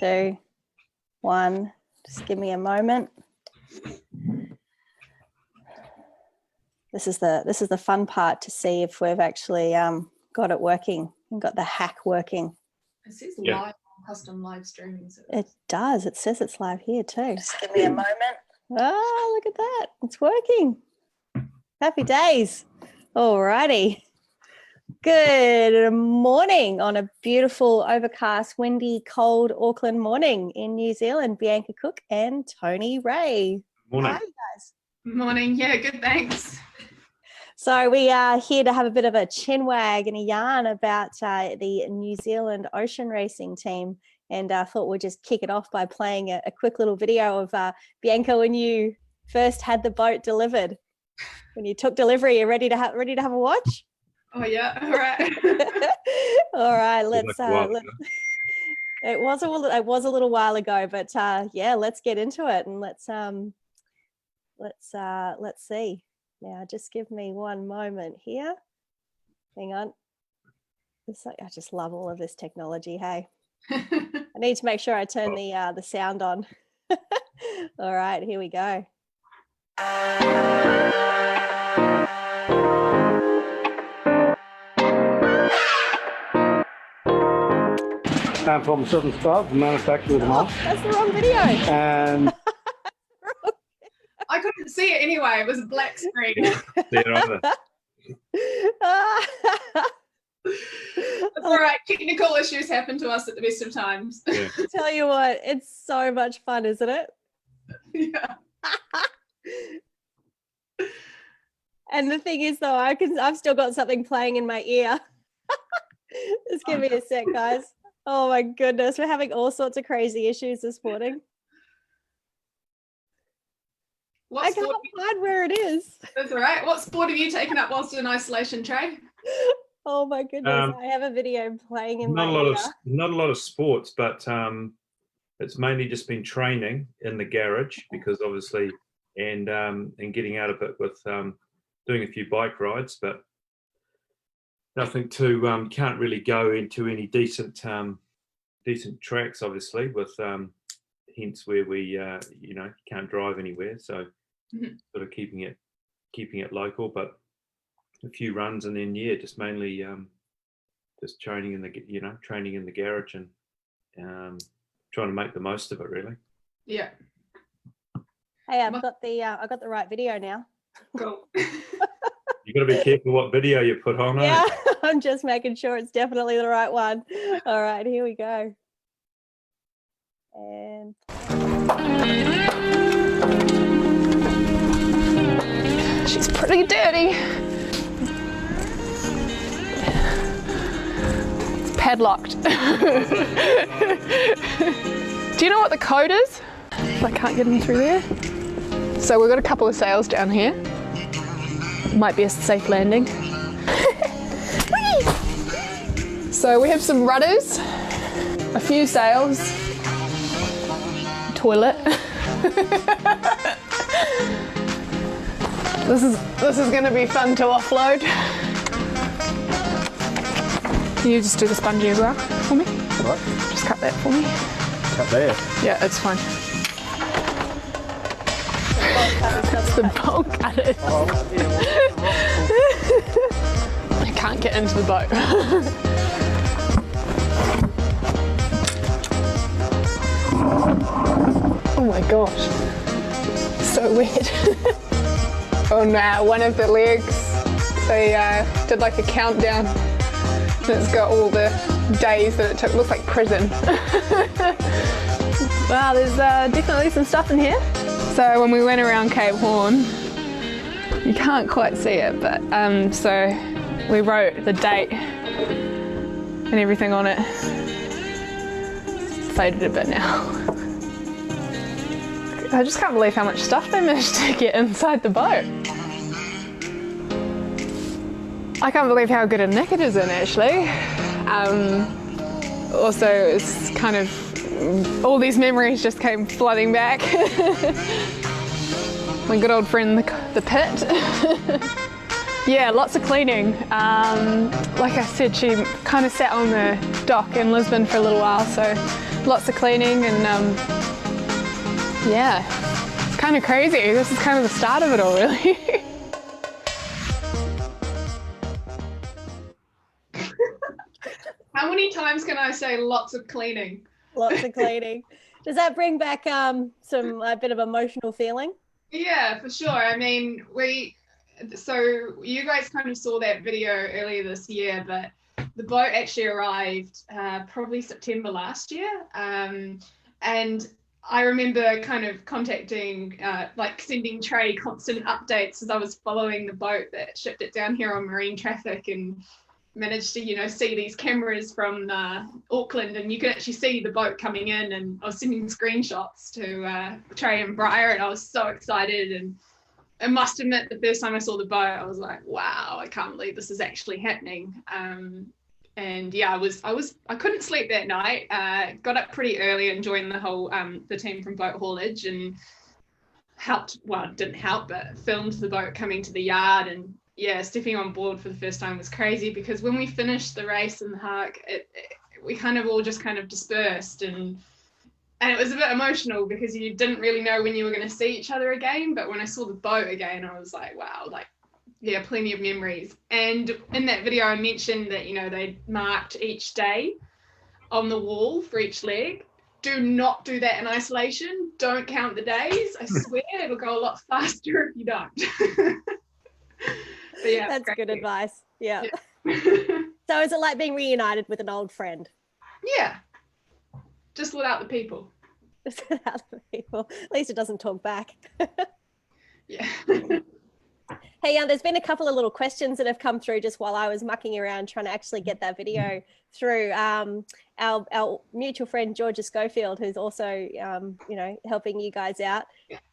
2, 1. Just give me a moment. This is the fun part, to see if we've actually got it working and got the hack working. It says live on custom live streaming. So it does. It says it's live here too. Just give me a moment. Oh, look at that. It's working. Happy days. All righty. Good morning on a beautiful, overcast, windy, cold Auckland morning in New Zealand. Bianca Cook and Tony Ray. Morning. How are you guys? Morning. Yeah, good, thanks. So we are here to have a bit of a chin wag and a yarn about the New Zealand ocean racing team, and I thought we'd just kick it off by playing a quick little video of Bianca when you first had the boat delivered. When you took delivery, you're ready to have a watch? Oh yeah, all right. All right, let's it was a little while ago, but yeah, let's get into it and let's see. Now, just give me one moment here. Hang on. I just love all of this technology. Hey, I need to make sure I turn the sound on. All right, here we go. I'm from Southern Star, the manufacturer of the malt. That's the wrong video. And I couldn't see it anyway. It was a black screen. yeah, It's all right. Technical issues happen to us at the best of times. yeah. Tell you what, it's so much fun, isn't it? Yeah. And the thing is, though, I've still got something playing in my ear. Just give me a sec, guys. Oh my goodness, we're having all sorts of crazy issues this morning. I can't find where it is. That's all right. What sport have you taken up whilst in isolation, Trey? Oh my goodness, I have a video playing in my ear. Not a lot of sports, but it's mainly just been training in the garage, because obviously, and getting out a bit with doing a few bike rides, but nothing too can't really go into any decent tracks, obviously, with hence where we can't drive anywhere, so sort of keeping it local, but a few runs, and then just mainly just training in the garage and trying to make the most of it, really. Yeah. Hey, I got the right video now. Cool. You got to be careful what video you put on. Yeah, I'm just making sure it's definitely the right one. All right, here we go. And She's pretty dirty. It's padlocked. Do you know what the code is? I can't get in through there. So we've got a couple of sails down here. Might be a safe landing. So we have some rudders, a few sails, toilet. This is going to be fun to offload. Can you just do the spongy as well for me? What? Just cut that for me. Cut there. Yeah, it's fine. That's the bolt cutters. I can't get into the boat. Oh my gosh, so weird. Oh no, one of the legs, they did like a countdown, and it's got all the days that it took. Looks like prison. Wow, there's definitely some stuff in here. So when we went around Cape Horn, you can't quite see it, but so we wrote the date and everything on it. It's faded a bit now. I just can't believe how much stuff they managed to get inside the boat. I can't believe how good a nick it is in, actually. Also, it's kind of, all these memories just came flooding back. My good old friend, the pit. Yeah, lots of cleaning. Like I said, she kind of sat on the dock in Lisbon for a little while, so lots of cleaning and yeah, it's kind of crazy. This is kind of the start of it all, really. How many times can I say lots of cleaning? Lots of cleaning. Does that bring back a bit of emotional feeling? Yeah, for sure. I mean, so you guys kind of saw that video earlier this year, but the boat actually arrived probably September last year. And I remember kind of contacting, like sending Trey constant updates as I was following the boat that shipped it down here on marine traffic, and managed to, see these cameras from Auckland, and you could actually see the boat coming in, and I was sending screenshots to Trey and Briar, and I was so excited. And I must admit, the first time I saw the boat, I was like, wow, I can't believe this is actually happening. And yeah, I couldn't sleep that night. Got up pretty early and joined the team from Boat Haulage, and didn't help, but filmed the boat coming to the yard. And yeah, stepping on board for the first time was crazy, because when we finished the race in the Hark, we kind of all just kind of dispersed, and it was a bit emotional because you didn't really know when you were going to see each other again. But when I saw the boat again, I was like, wow, like, yeah, plenty of memories. And in that video, I mentioned that, they marked each day on the wall for each leg. Do not do that in isolation. Don't count the days. I swear it'll go a lot faster if you don't. But yeah, that's good advice. Yeah. Yeah. So is it like being reunited with an old friend? Yeah. Just without the people. Just without the people. At least it doesn't talk back. Yeah. Hey, there's been a couple of little questions that have come through just while I was mucking around trying to actually get that video through. Our mutual friend Georgia Schofield, who's also helping you guys out,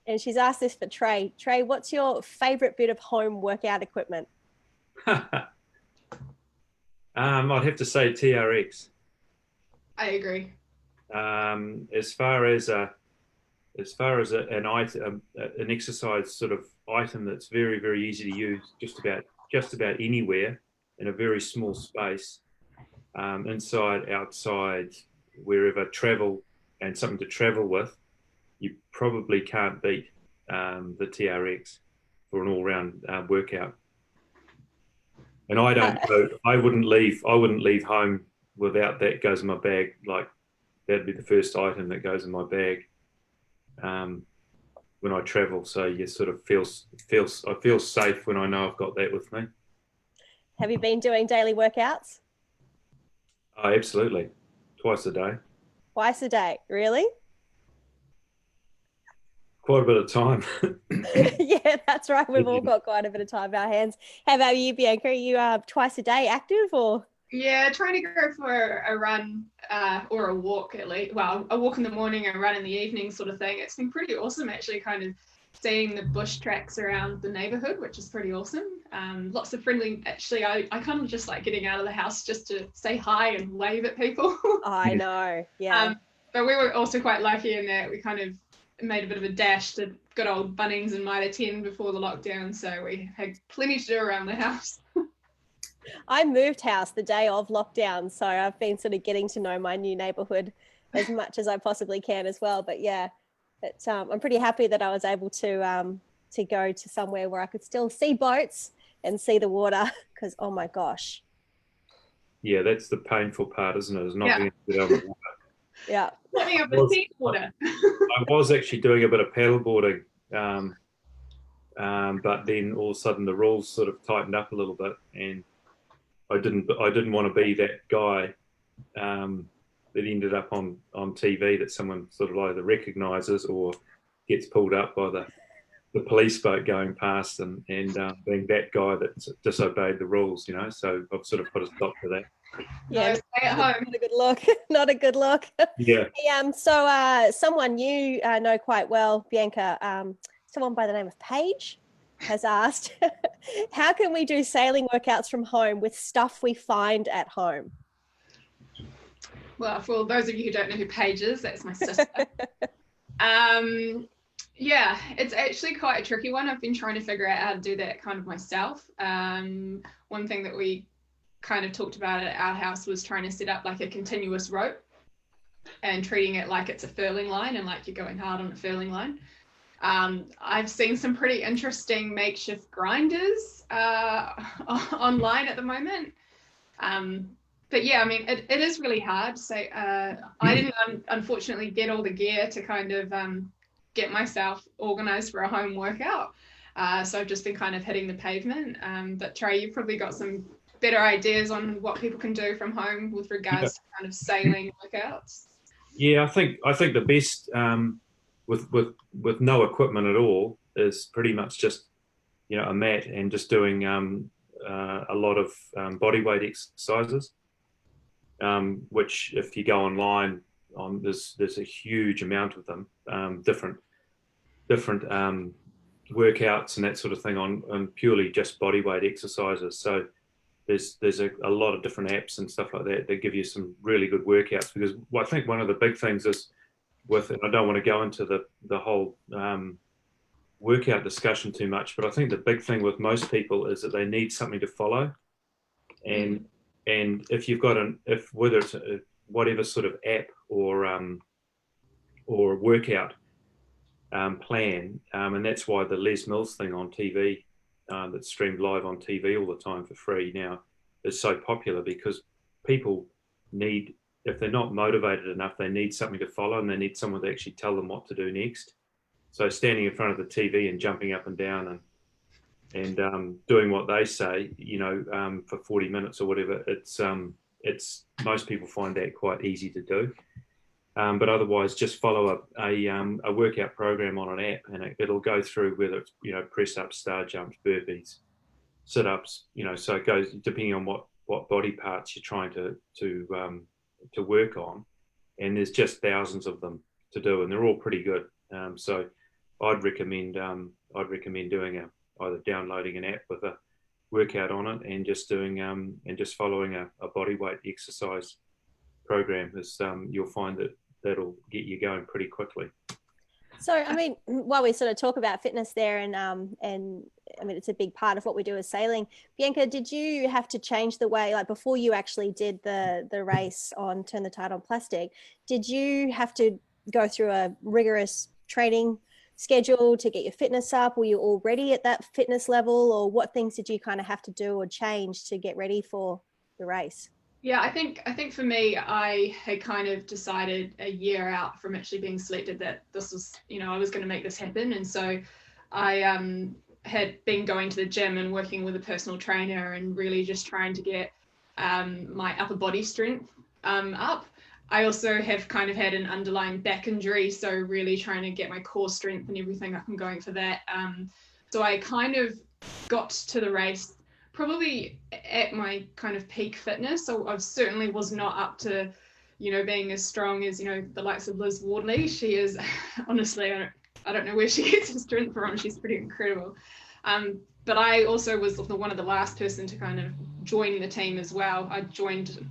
and she's asked this for Trey. Trey, what's your favorite bit of home workout equipment? I'd have to say TRX. I agree. As far as an item, an exercise sort of item that's very, very easy to use just about anywhere in a very small space, inside, outside, wherever, travel, and something to travel with, you probably can't beat the TRX for an all-round workout. And I wouldn't leave home without that. Goes in my bag. Like, that'd be the first item that goes in my bag when I travel. So you sort of I feel safe when I know I've got that with me. Have you been doing daily workouts? Oh, absolutely. Twice a day. Twice a day, really? Quite a bit of time. Yeah, that's right. We've all got quite a bit of time in our hands. How about you, Bianca? Are you twice a day active, or? Yeah, trying to go for a run or a walk at least. Well, a walk in the morning, a run in the evening sort of thing. It's been pretty awesome, actually, kind of seeing the bush tracks around the neighbourhood, which is pretty awesome. Lots of friendly, actually, I kind of just like getting out of the house just to say hi and wave at people. I know, yeah. But we were also quite lucky in that we kind of made a bit of a dash to good old Bunnings and Mitre 10 before the lockdown, so we had plenty to do around the house. I moved house the day of lockdown, so I've been sort of getting to know my new neighbourhood as much as I possibly can as well. But yeah, I'm pretty happy that I was able to go to somewhere where I could still see boats and see the water, because oh my gosh. Yeah, that's the painful part, isn't it? Is not being able to get over the water. Yeah. Coming up with sea water. I was actually doing a bit of paddleboarding, but then all of a sudden the rules sort of tightened up a little bit, and I didn't want to be that guy that ended up on TV that someone sort of either recognises or gets pulled up by the police boat going past, and being that guy that disobeyed the rules, So I've sort of put a stop to that. Yeah, stay at home. Not a good look. Not a good look. Yeah. Hey, so someone you know quite well, Bianca, someone by the name of Paige, has asked, how can we do sailing workouts from home with stuff we find at home? Well, for those of you who don't know who Paige is, that's my sister. Yeah, it's actually quite a tricky one. I've been trying to figure out how to do that kind of myself. One thing that we kind of talked about at our house was trying to set up like a continuous rope and treating it like it's a furling line and like you're going hard on a furling line. I've seen some pretty interesting makeshift grinders online at the moment. But yeah, I mean, it is really hard. So I didn't unfortunately get all the gear to kind of get myself organized for a home workout. So I've just been kind of hitting the pavement. But Trey, you've probably got some better ideas on what people can do from home with regards to kind of sailing workouts. Yeah, I think the best with no equipment at all is pretty much just a mat and just doing a lot of body weight exercises, which if you go online there's a huge amount of them, different workouts and that sort of thing on purely just body weight exercises. So there's a lot of different apps and stuff like that that give you some really good workouts, because I think one of the big things is and I don't want to go into the whole workout discussion too much, but I think the big thing with most people is that they need something to follow. And if you've got whether it's whatever sort of app or workout plan, and that's why the Les Mills thing on TV, that's streamed live on TV all the time for free now, is so popular, because people need, if they're not motivated enough, they need something to follow, and they need someone to actually tell them what to do next. So standing in front of the TV and jumping up and down and doing what they say, for 40 minutes or whatever, it's most people find that quite easy to do. But otherwise, just follow a workout program on an app, and it'll go through whether it's press ups, star jumps, burpees, sit ups. So it goes depending on what body parts you're trying to work on, and there's just thousands of them to do, and they're all pretty good. So I'd recommend doing either downloading an app with a workout on it and just doing and just following a body weight exercise program, because you'll find that that'll get you going pretty quickly. So, I mean, while we sort of talk about fitness there, and I mean, it's a big part of what we do as sailing. Bianca, did you have to change the way, like before you actually did the race on Turn the Tide on Plastic, did you have to go through a rigorous training schedule to get your fitness up? Were you already at that fitness level, or what things did you kind of have to do or change to get ready for the race? Yeah, I think for me, I had kind of decided a year out from actually being selected that this was, I was going to make this happen. And so I had been going to the gym and working with a personal trainer and really just trying to get my upper body strength up. I also have kind of had an underlying back injury, so really trying to get my core strength and everything up and going for that. So I kind of got to the race probably at my kind of peak fitness. So I certainly was not up to, being as strong as, the likes of Liz Wardley. She is, honestly, I don't know where she gets her strength from. She's pretty incredible. But I also was one of the last person to kind of join the team as well. I joined,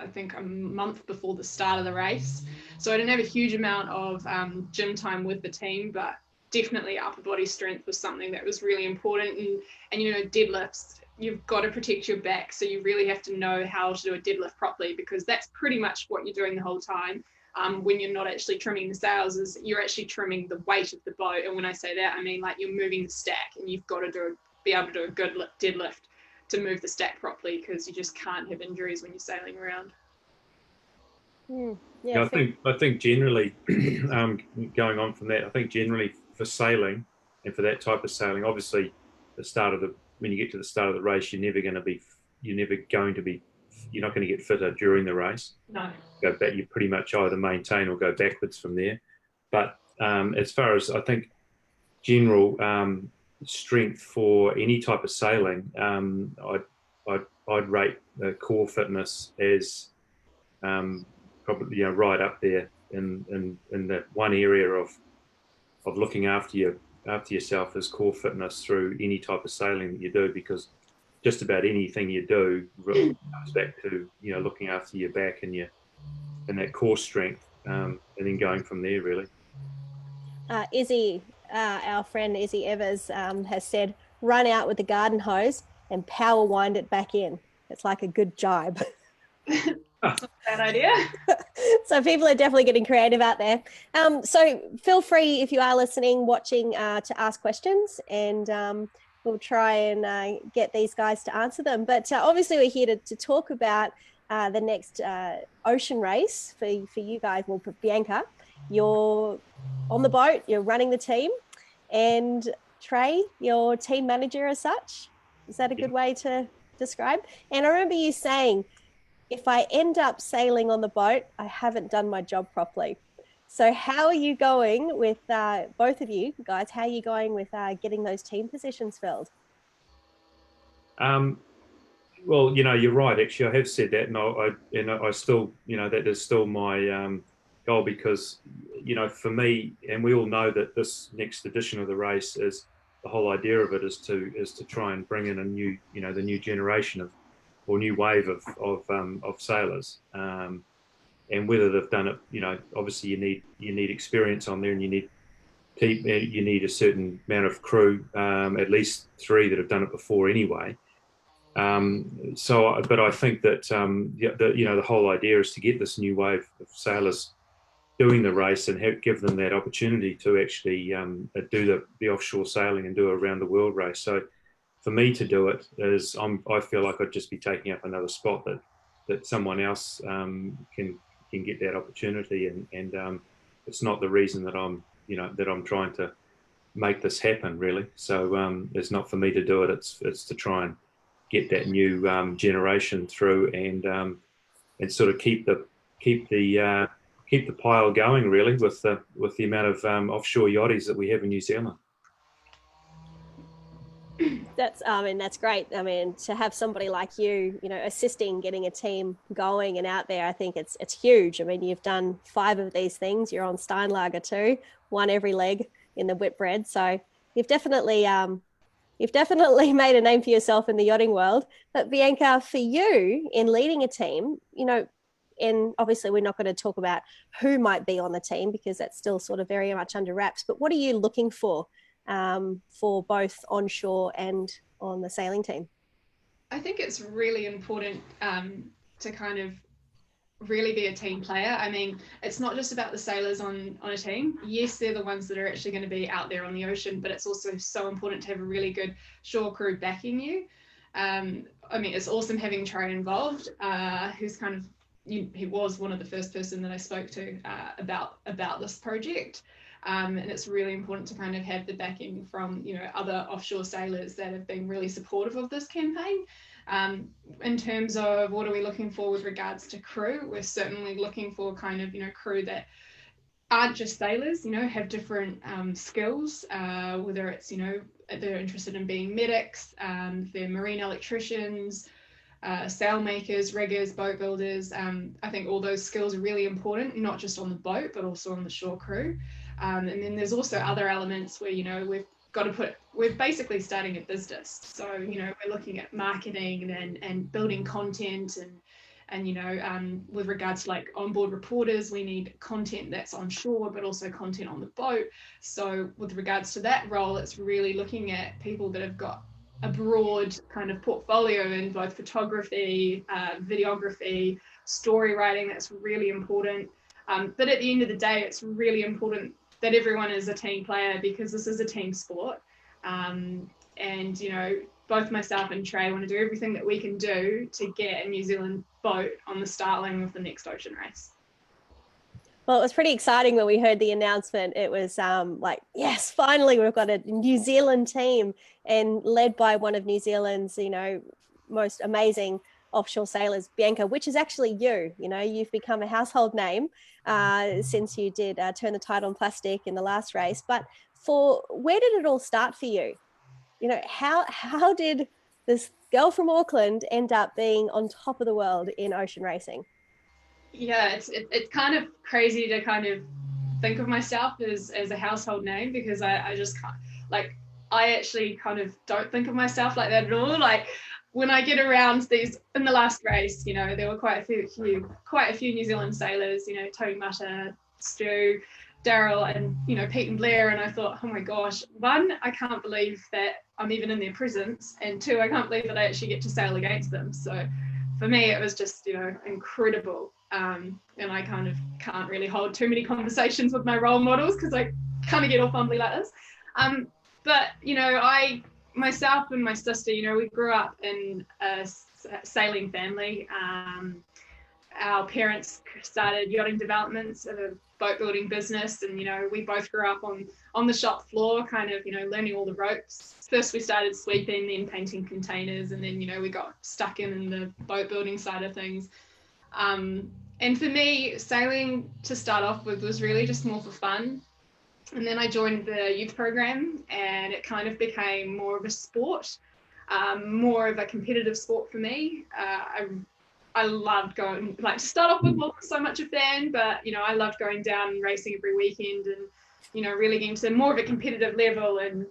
I think, a month before the start of the race. So I didn't have a huge amount of gym time with the team, but definitely upper body strength was something that was really important. And deadlifts, you've got to protect your back. So you really have to know how to do a deadlift properly, because that's pretty much what you're doing the whole time. When you're not actually trimming the sails, is you're actually trimming the weight of the boat. And when I say that, I mean like you're moving the stack, and you've got to be able to do a good deadlift to move the stack properly, because you just can't have injuries when you're sailing around. Yeah, I think generally, going on from that, I think generally for sailing and for that type of sailing, obviously when you get to the start of the race, you're not going to get fitter during the race. No. Go back, you pretty much either maintain or go backwards from there. But as far as I think general strength for any type of sailing, I'd rate the core fitness as probably right up there in the one area of looking after yourself as core fitness through any type of sailing that you do, because just about anything you do really comes back to looking after your back and that core strength, and then going from there really. Izzy, our friend Izzy Evers, has said, run out with the garden hose and power wind it back in. It's like a good jibe. That's not a bad idea. So people are definitely getting creative out there. So feel free, if you are listening, watching, to ask questions, and we'll try and get these guys to answer them. But obviously we're here to talk about the next ocean race for you guys. Well, for Bianca, you're on the boat, you're running the team, and Trey, your team manager as such. Is that a good way to describe? And I remember you saying, if I end up sailing on the boat, I haven't done my job properly. So how are you going with both of you guys? How are you going with getting those team positions filled? Well, you're right. Actually, I have said that, and I still, that is still my goal, because, for me, and we all know that this next edition of the race is, the whole idea of it is to try and bring in a new, the new generation of, or new wave of sailors. And whether they've done it, obviously you need experience on there, and you need a certain amount of crew, at least 3 that have done it before anyway. But I think that the whole idea is to get this new wave of sailors doing the race, and give them that opportunity to actually do the offshore sailing and do a around the world race. So for me to do it is, I feel like I'd just be taking up another spot that someone else can get that opportunity, and it's not the reason that I'm trying to make this happen, really. So it's not for me to do it. It's to try and get that new generation through, and sort of keep the pile going, really, with the amount of offshore yachties that we have in New Zealand. That's great. I mean, to have somebody like you, assisting getting a team going and out there, I think it's huge. I mean, you've done 5 of these things. You're on Steinlager too, 1 every leg in the Whitbread. So you've definitely made a name for yourself in the yachting world. But Bianca, for you in leading a team, and obviously we're not going to talk about who might be on the team, because that's still sort of very much under wraps. But what are you looking for both onshore and on the sailing team? I think it's really important to kind of really be a team player. I mean, it's not just about the sailors on a team. Yes, they're the ones that are actually going to be out there on the ocean, but it's also so important to have a really good shore crew backing you. I mean, it's awesome having Trey involved, who's kind of, he was one of the first person that I spoke to about this project. And it's really important to kind of have the backing from, other offshore sailors that have been really supportive of this campaign. In terms of what are we looking for with regards to crew, we're certainly looking for kind of, crew that aren't just sailors, have different skills, whether it's, they're interested in being medics, they're marine electricians, sail makers, riggers, boat builders. I think all those skills are really important, not just on the boat, but also on the shore crew. And then there's also other elements where, we're basically starting a business. So, we're looking at marketing and building content and with regards to like onboard reporters, we need content that's on shore, but also content on the boat. So with regards to that role, it's really looking at people that have got a broad kind of portfolio in both photography, videography, story writing. That's really important. But at the end of the day, it's really important that everyone is a team player, because this is a team sport. And, both myself and Trey want to do everything that we can do to get a New Zealand boat on the startling of the next ocean race. Well, it was pretty exciting when we heard the announcement. It was like, yes, finally we've got a New Zealand team, and led by one of New Zealand's, most amazing offshore sailors, Bianca, which is actually you. You've become a household name since you did turn the tide on plastic in the last race. But where did it all start for you? How did this girl from Auckland end up being on top of the world in ocean racing? Yeah, it's kind of crazy to kind of think of myself as a household name, because I just can't, like, I actually kind of don't think of myself like that at all. Like, when I get around these, in the last race, there were quite a few New Zealand sailors, Tony Mata, Stu, Daryl, and Pete and Blair, and I thought, oh my gosh, 1, I can't believe that I'm even in their presence, and 2, I can't believe that I actually get to sail against them. So for me, it was just incredible. And I kind of can't really hold too many conversations with my role models because I kind of get all fumbly like this. But, you know, myself and my sister, you know, we grew up in a sailing family. Our parents started yachting developments of a boat building business, and you know, we both grew up on the shop floor, kind of, you know, learning all the ropes. First we started sweeping, then painting containers, and then, you know, we got stuck in the boat building side of things. And for me, sailing to start off with was really just more for fun. And then I joined the youth program, and it kind of became more of a sport, more of a competitive sport for me. I loved going, like, to start off with, wasn't so much a fan, but, you know, I loved going down and racing every weekend and, you know, really getting to more of a competitive level. And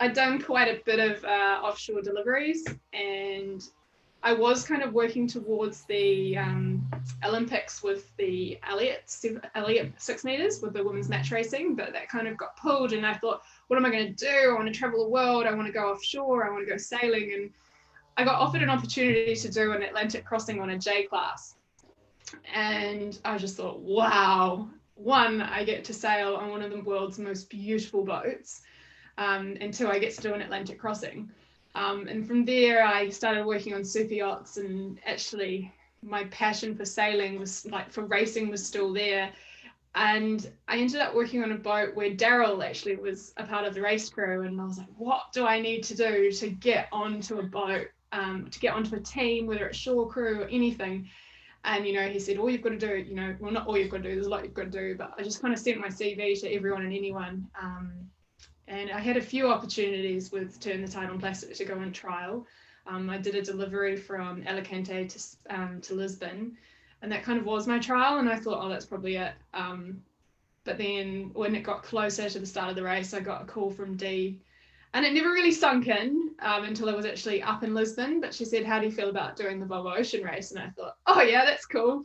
I'd done quite a bit of offshore deliveries, and I was kind of working towards the Olympics with the Elliott 6 meters with the women's match racing, but that kind of got pulled, and I thought, what am I going to do? I want to travel the world. I want to go offshore. I want to go sailing. And I got offered an opportunity to do an Atlantic crossing on a J class. And I just thought, wow, one, I get to sail on one of the world's most beautiful boats. And two, I get to do an Atlantic crossing. And from there, I started working on super yachts, and actually my passion for sailing was, like, for racing was still there. And I ended up working on a boat where Daryl actually was a part of the race crew. And I was like, what do I need to do to get onto a boat? To get onto a team, whether it's shore crew or anything. And, you know, he said, all you've got to do, you know, well, not all you've got to do, there's a lot you've got to do, but I just kind of sent my CV to everyone and anyone. And I had a few opportunities with Turn the Tide on Plastic to go on trial. I did a delivery from Alicante to Lisbon, and that kind of was my trial. And I thought, oh, that's probably it. But then when it got closer to the start of the race, I got a call from Dee. And it never really sunk in until I was actually up in Lisbon. But she said, how do you feel about doing the Volvo Ocean race? And I thought, oh, yeah, that's cool.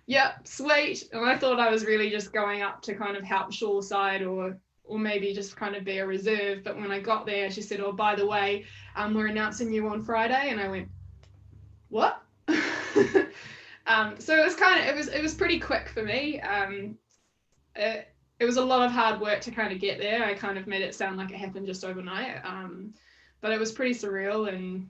Yep, sweet. And I thought I was really just going up to kind of help shoreside or maybe just kind of be a reserve. But when I got there, she said, oh, by the way, we're announcing you on Friday. And I went, what? So it was kind of, it was pretty quick for me. It was a lot of hard work to kind of get there. I kind of made it sound like it happened just overnight. But it was pretty surreal. And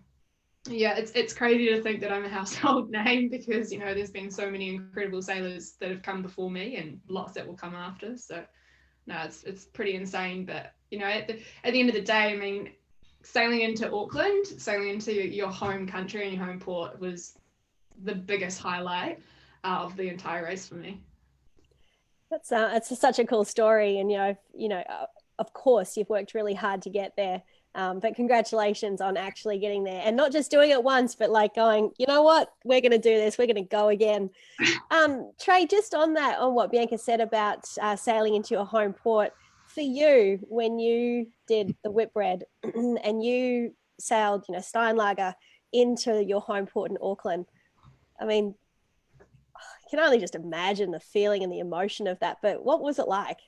yeah, it's crazy to think that I'm a household name because, you know, there's been so many incredible sailors that have come before me and lots that will come after. So no, it's pretty insane. But, you know, at the end of the day, I mean, sailing into Auckland, sailing into your home country and your home port was the biggest highlight of the entire race for me. It's such a cool story, and of course you've worked really hard to get there, but congratulations on actually getting there, and not just doing it once, but like going, you know what, we're going to do this, we're going to go again. Trey, just on what Bianca said about sailing into your home port, for you, when you did the Whitbread and you sailed, you know, Steinlager into your home port in Auckland, I mean, I can only just imagine the feeling and the emotion of that, but what was it like?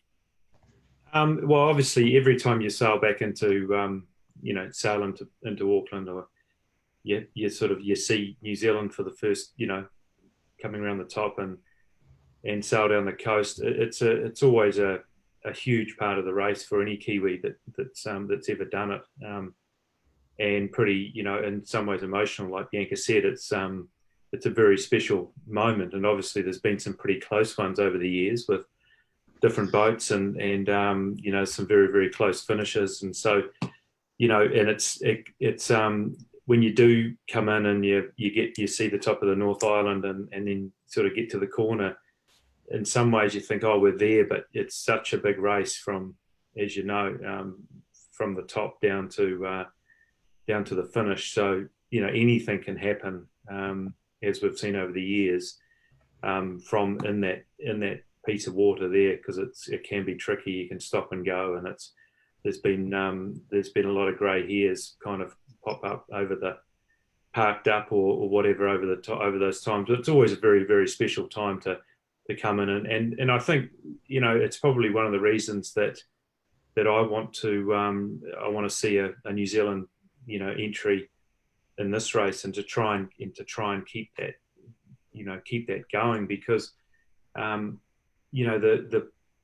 Well, obviously every time you sail back into sail into Auckland, or you see New Zealand for the first, you know, coming around the top and sail down the coast, it's always a huge part of the race for any Kiwi that's ever done it, and pretty, you know, in some ways emotional. Like Bianca said, it's a very special moment, and obviously there's been some pretty close ones over the years with different boats and you know, some very, very close finishes. And so, you know, and it's when you do come in and you see the top of the North Island and then sort of get to the corner, in some ways you think, oh, we're there, but it's such a big race from, as you know, from the top down to the finish. So, you know, anything can happen, as we've seen over the years, from in that piece of water there, because it can be tricky. You can stop and go, and there's been a lot of grey hairs kind of pop up over the parked up or whatever over those times. But it's always a very, very special time to come in, and I think, you know, it's probably one of the reasons that I want to see a New Zealand, you know, entry in this race, and to try and keep keep that going, because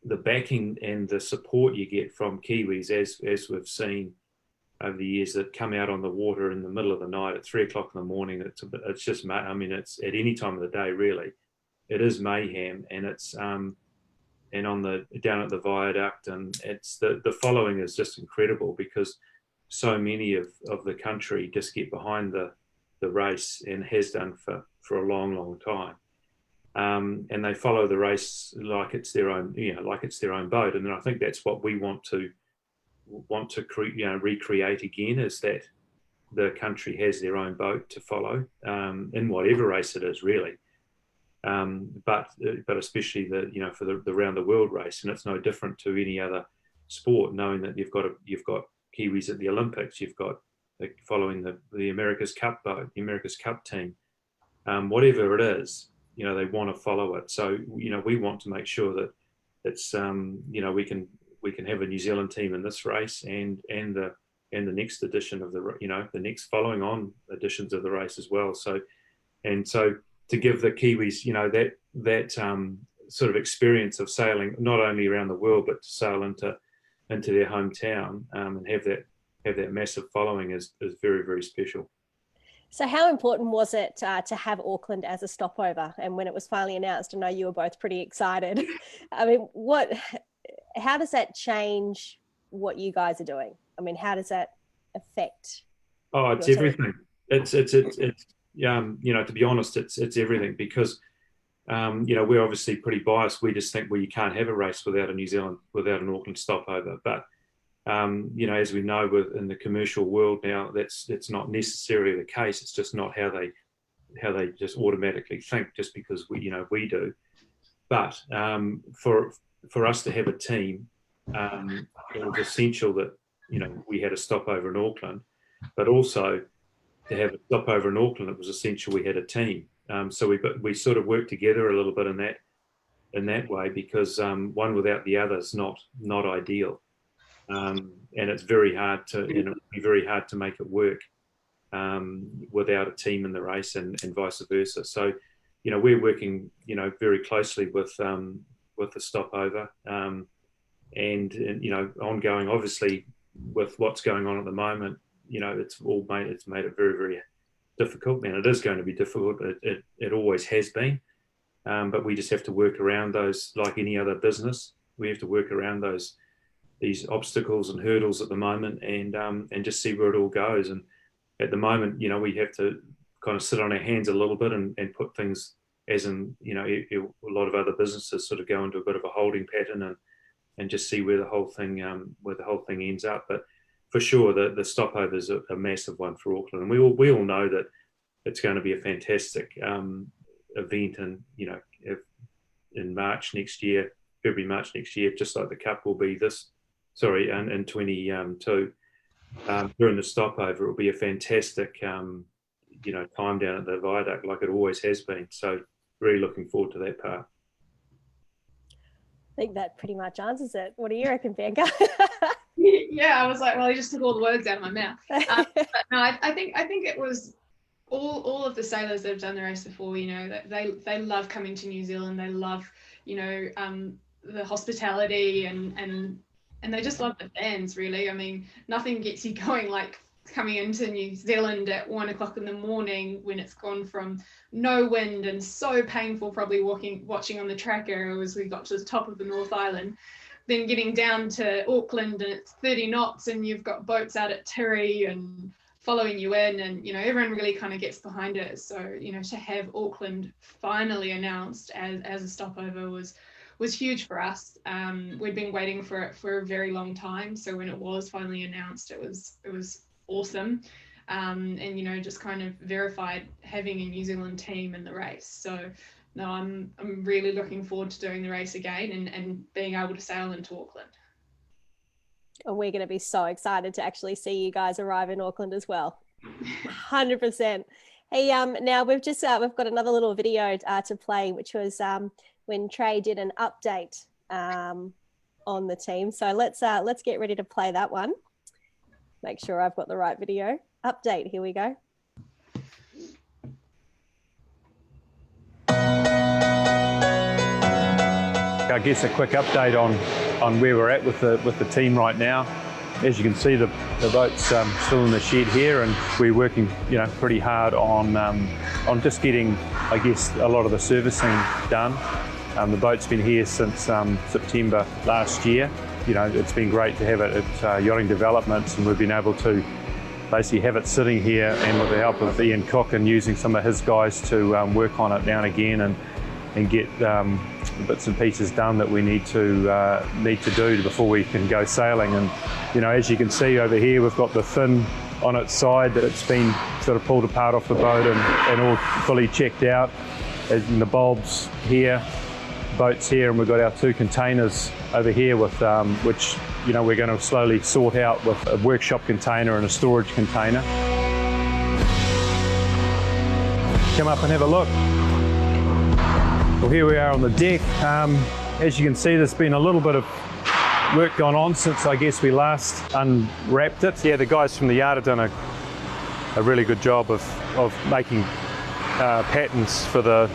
the backing and the support you get from Kiwis, as we've seen over the years, that come out on the water in the middle of the night at 3 o'clock in the morning. It's just, I mean, it's at any time of the day, really. It is mayhem, and it's and down at the viaduct, and it's the following is just incredible, because so many of the country just get behind the race, and has done for a long time. And they follow the race like it's their own, like it's their own boat. And I think that's what we want to recreate again, is that the country has their own boat to follow in whatever race it is, really. But especially for the round the world race, and it's no different to any other sport, knowing that you've got Kiwis at the Olympics, you've got following the America's Cup boat, the America's Cup team, whatever it is. They want to follow it. So, we want to make sure that it's, we can have a New Zealand team in this race and the next edition of the next following on editions of the race as well. So to give the Kiwis, that sort of experience of sailing not only around the world, but to sail into their hometown and have that massive following is very, very special. So how important was it to have Auckland as a stopover? And when it was finally announced, I know you were both pretty excited. I mean, how does that change what you guys are doing? I mean, how does that affect? Oh, it's everything. It's to be honest, it's everything, because we're obviously pretty biased. We just think, well, you can't have a race without an Auckland stopover. But as we know, in the commercial world now, that's not necessarily the case. It's just not how they just automatically think, just because we do. But for us to have a team, it was essential that we had a stopover in Auckland, but also to have a stopover in Auckland, it was essential we had a team. So we sort of worked together a little bit in that way, because one without the other is not ideal. And it's very hard to, it would be very hard to make it work without a team in the race, and vice versa. So, we're working, very closely with the stopover, and ongoing, obviously, with what's going on at the moment. It's made it very, very difficult, and it is going to be difficult. It always has been, but we just have to work around those, like any other business. We have to work around these obstacles and hurdles at the moment, and just see where it all goes. And at the moment, we have to kind of sit on our hands a little bit and put things, as in, a lot of other businesses sort of go into a bit of a holding pattern and just see where the whole thing ends up. But for sure, the stopover is a massive one for Auckland, and we all know that it's going to be a fantastic event, and in March next year, February, March next year, just like the Cup will be in 22. During the stopover, it will be a fantastic time down at the viaduct, like it always has been. So really looking forward to that part. I think that pretty much answers it. What do you reckon, Bianca? Yeah, I was like, well, he just took all the words out of my mouth. But no, I think it was all of the sailors that have done the race before. They love coming to New Zealand. They love the hospitality and they just love the fans, really. I mean, nothing gets you going like coming into New Zealand at 1 o'clock in the morning when it's gone from no wind and so painful, probably watching on the tracker as we got to the top of the North Island, then getting down to Auckland and it's 30 knots and you've got boats out at Tiri and following you in, and everyone really kind of gets behind it. So to have Auckland finally announced as a stopover was huge for us. We'd been waiting for it for a very long time, so when it was finally announced, it was awesome, and just kind of verified having a New Zealand team in the race. So no, I'm really looking forward to doing the race again and being able to sail into Auckland. And we're going to be so excited to actually see you guys arrive in Auckland as well. 100%. Hey, now we've got another little video to play, which was when Trey did an update on the team. So let's get ready to play that one. Make sure I've got the right video. Update, here we go. I guess a quick update on where we're at with the team right now. As you can see, the boat's still in the shed here, and we're working, pretty hard on just getting, I guess, a lot of the servicing done. The boat's been here since September last year. It's been great to have it at Yachting Developments, and we've been able to basically have it sitting here, and with the help of Ian Cook and using some of his guys to work on it now and again, and get bits and pieces done that we need to do before we can go sailing. And as you can see over here, we've got the fin on its side that it's been sort of pulled apart off the boat and all fully checked out. And the bulbs here, boats here, and we've got our 2 containers over here with which we're going to slowly sort out with a workshop container and a storage container. Come up and have a look. Well, here we are on the deck. As you can see, there's been a little bit of work gone on since I guess we last unwrapped it. Yeah, the guys from the yard have done a really good job of making patterns for the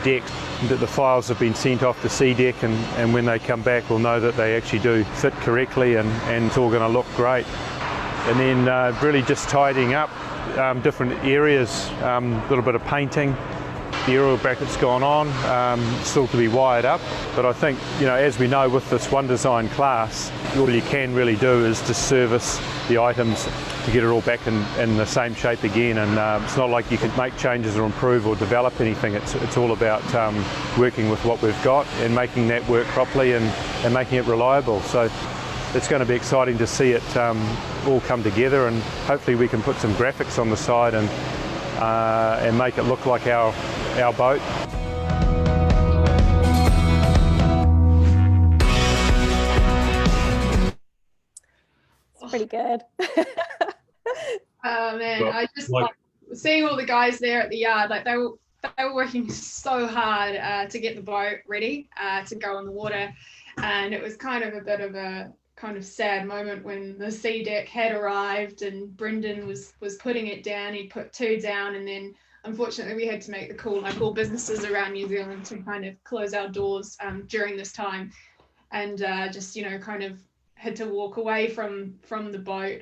deck. That the files have been sent off to Sea Deck, and when they come back, we'll know that they actually do fit correctly, and it's all going to look great. And then really just tidying up different areas, a little bit of painting. The aerial bracket's gone on, still to be wired up, but I think, as we know with this One Design class, all you can really do is just service the items to get it all back in the same shape again. And it's not like you can make changes or improve or develop anything. It's all about working with what we've got and making that work properly and making it reliable. So it's going to be exciting to see it all come together, and hopefully we can put some graphics on the side and make it look like our boat. It's pretty good. Oh man, Well, I just like seeing all the guys there at the yard. Like they were working so hard to get the boat ready to go on the water, and it was kind of a bit of a kind of sad moment when the Sea Deck had arrived and Brendan was putting it down. He put 2 down, and then unfortunately we had to make the call, like all businesses around New Zealand, to kind of close our doors during this time, and just kind of had to walk away from the boat.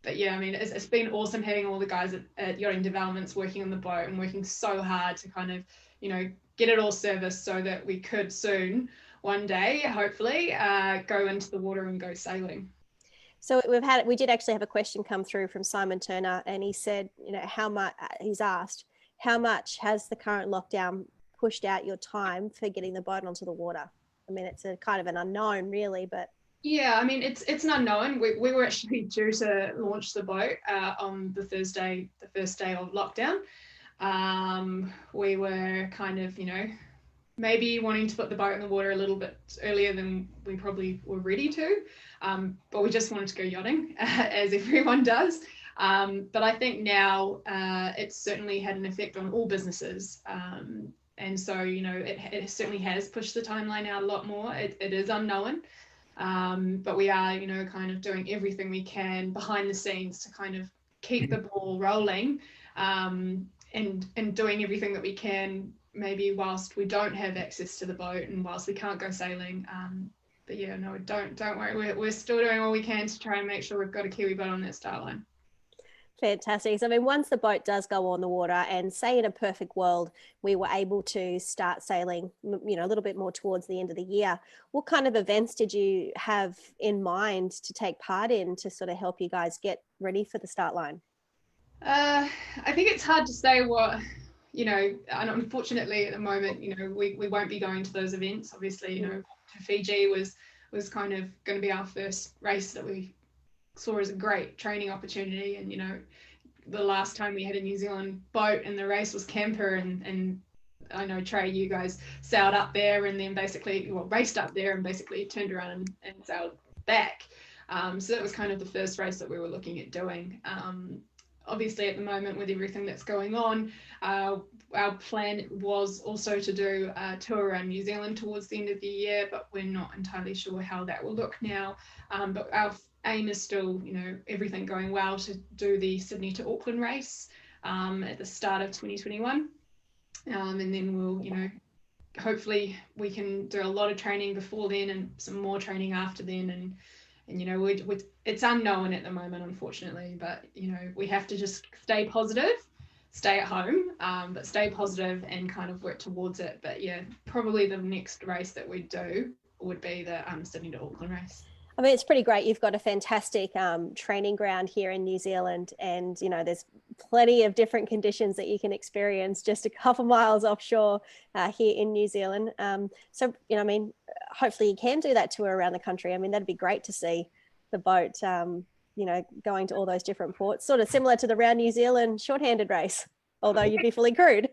But yeah, I mean, it's been awesome having all the guys at Yachting Developments working on the boat and working so hard to kind of get it all serviced so that we could soon, one day, hopefully, go into the water and go sailing. So we did actually have a question come through from Simon Turner, and he said, he's asked, how much has the current lockdown pushed out your time for getting the boat onto the water? I mean, it's a kind of an unknown really, but. Yeah, I mean, it's an unknown. We were actually due to launch the boat on the first day of lockdown. We were kind of, maybe wanting to put the boat in the water a little bit earlier than we probably were ready to, but we just wanted to go yachting, as everyone does. But I think now it's certainly had an effect on all businesses. And so, it certainly has pushed the timeline out a lot more. It is unknown. But we are, kind of doing everything we can behind the scenes to kind of keep the ball rolling, and doing everything that we can, maybe whilst we don't have access to the boat and whilst we can't go sailing. But yeah, no, don't worry. We're still doing all we can to try and make sure we've got a Kiwi boat on that start line. Fantastic. So, I mean, once the boat does go on the water, and say in a perfect world, we were able to start sailing, a little bit more towards the end of the year, what kind of events did you have in mind to take part in to sort of help you guys get ready for the start line? I think it's hard to say what, and unfortunately at the moment, we won't be going to those events. Obviously, Fiji was kind of going to be our first race that we saw as a great training opportunity, and the last time we had a New Zealand boat and the race was camper, and I know Trey, you guys sailed up there and then raced up there and basically turned around and sailed back. So that was kind of the first race that we were looking at doing. Obviously at the moment with everything that's going on, our plan was also to do a tour around New Zealand towards the end of the year, but we're not entirely sure how that will look now. But our aim is still, everything going well, to do the Sydney to Auckland race at the start of 2021. And then we'll, hopefully we can do a lot of training before then and some more training after then, and you know, it's unknown at the moment, unfortunately, but you know, we have to just stay positive, stay at home, but stay positive and kind of work towards it. But yeah, probably the next race that we do would be the Sydney to Auckland race. I mean, it's pretty great. You've got a fantastic training ground here in New Zealand, and you know, there's plenty of different conditions that you can experience just a couple miles offshore here in New Zealand. So, you know, I mean, hopefully you can do that tour around the country. I mean, that'd be great to see the boat, you know, going to all those different ports, sort of similar to the Round New Zealand shorthanded race, although you'd be fully crewed.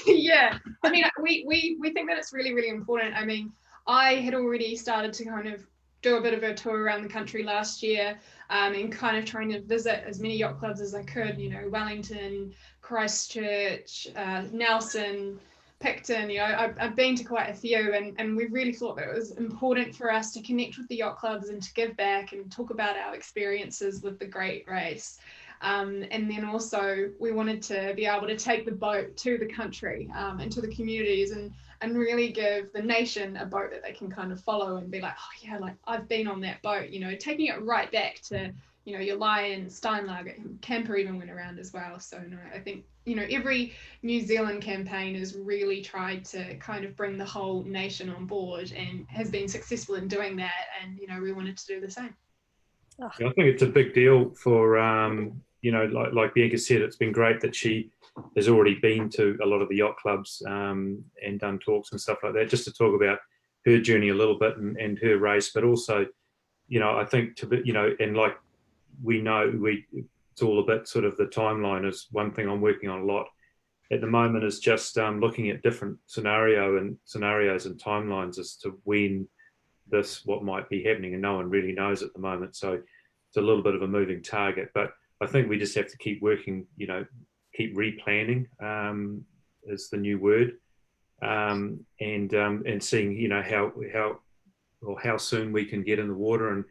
Yeah, I mean, we think that it's really, really important. I mean, I had already started to kind of do a bit of a tour around the country last year, and kind of trying to visit as many yacht clubs as I could, you know, Wellington, Christchurch, Nelson, Picton. You know, I've been to quite a few, and we really thought that it was important for us to connect with the yacht clubs and to give back and talk about our experiences with the great race. And then also we wanted to be able to take the boat to the country, and to the communities, and really give the nation a boat that they can kind of follow and be like, oh yeah, like I've been on that boat, you know, taking it right back to, you know, your Lion, Steinlager, Camper even went around as well. So no, I think, you know, every New Zealand campaign has really tried to kind of bring the whole nation on board and has been successful in doing that. And, you know, we wanted to do the same. Yeah, I think it's a big deal for, you know, like Bianca said, it's been great that she has already been to a lot of the yacht clubs and done talks and stuff like that, just to talk about her journey a little bit and her race. But also, you know, I think to be, you know, and like we know, it's all a bit sort of the timeline is one thing I'm working on a lot at the moment is just looking at different scenarios and timelines as to when what might be happening, and no one really knows at the moment. So it's a little bit of a moving target, but I think we just have to keep working, you know, keep replanning is the new word, and seeing, you know, how soon we can get in the water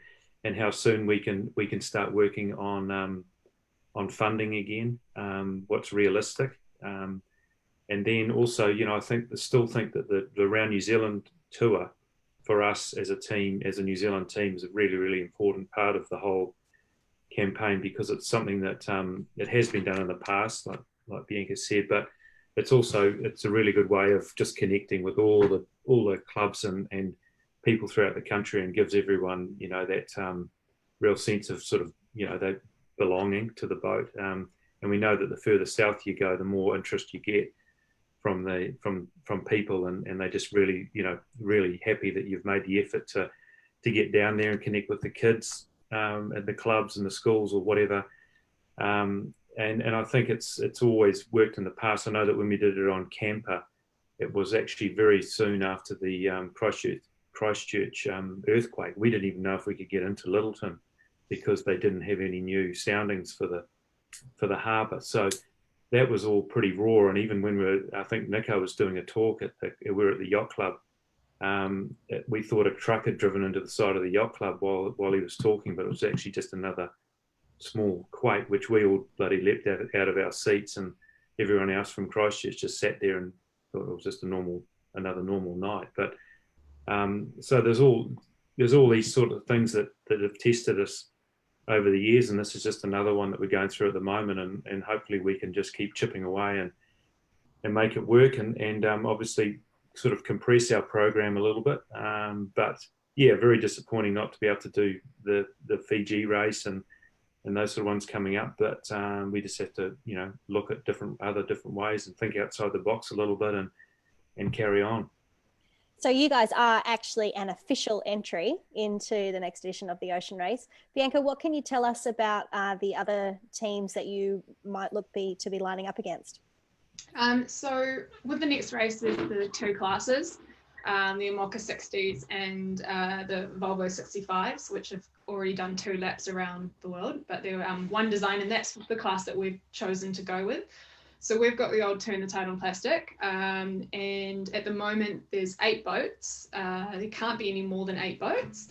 and how soon we can start working on funding again, what's realistic, and then also, you know, I still think that the Round New Zealand tour for us as a team, as a New Zealand team, is a really, really important part of the whole campaign, because it's something that it has been done in the past, like Bianca said, but it's a really good way of just connecting with all the clubs and people throughout the country, and gives everyone, you know, that real sense of sort of, you know, that belonging to the boat. And we know that the further south you go, the more interest you get from people, and they just really, you know, really happy that you've made the effort to get down there and connect with the kids at the clubs and the schools or whatever. And I think it's always worked in the past. I know that when we did it on Camper, it was actually very soon after the Christchurch earthquake. We didn't even know if we could get into Littleton because they didn't have any new soundings for the harbour. So that was all pretty raw. And even when I think Nico was doing a talk we were at the yacht club. We thought a truck had driven into the side of the yacht club while he was talking, but it was actually just another small quake, which we all bloody leapt out of our seats, and everyone else from Christchurch just sat there and thought it was just another normal night. But so there's all these sort of things that have tested us over the years, and this is just another one that we're going through at the moment, and hopefully we can just keep chipping away and make it work, and obviously sort of compress our program a little bit. But yeah, very disappointing not to be able to do the Fiji race and those sort of ones coming up. But we just have to, you know, look at different ways and think outside the box a little bit and carry on. So you guys are actually an official entry into the next edition of the Ocean Race. Bianca, what can you tell us about the other teams that you might look to be lining up against? So with the next race, there's the two classes, the Imoca 60s and the Volvo 65s, which have already done 2 laps around the world, but they're one design, and that's the class that we've chosen to go with. So we've got the old Turn the Tide on plastic, and at the moment there's 8 boats. There can't be any more than 8 boats.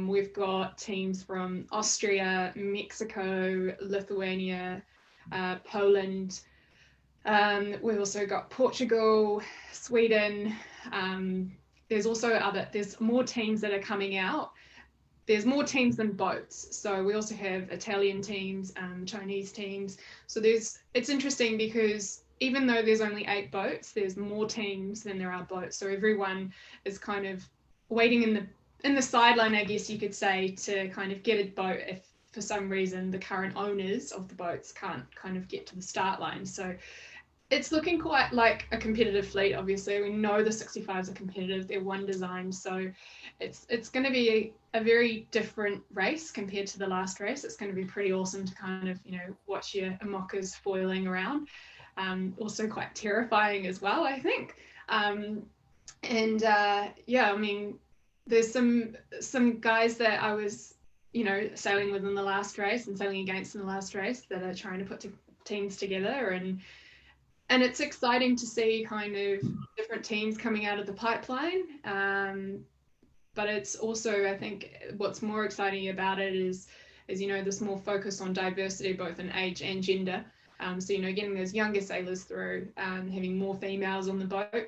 We've got teams from Austria, Mexico, Lithuania, Poland. We've also got Portugal, Sweden, There's also there's more teams that are coming out. There's more teams than boats. So we also have Italian teams, Chinese teams. So it's interesting because even though there's only 8 boats, there's more teams than there are boats. So everyone is kind of waiting in the sideline, I guess you could say, to kind of get a boat if for some reason the current owners of the boats can't kind of get to the start line. So it's looking quite like a competitive fleet. Obviously, we know the 65s are competitive. They're one design, so it's going to be a very different race compared to the last race. It's going to be pretty awesome to kind of watch your Imokas foiling around. Also quite terrifying as well, I think. Yeah, I mean, there's some guys that I was sailing with in the last race and sailing against in the last race that are trying to put teams together, and it's exciting to see kind of different teams coming out of the pipeline. But it's also, I think, what's more exciting about it is this more focus on diversity, both in age and gender. So, getting those younger sailors through, having more females on the boat.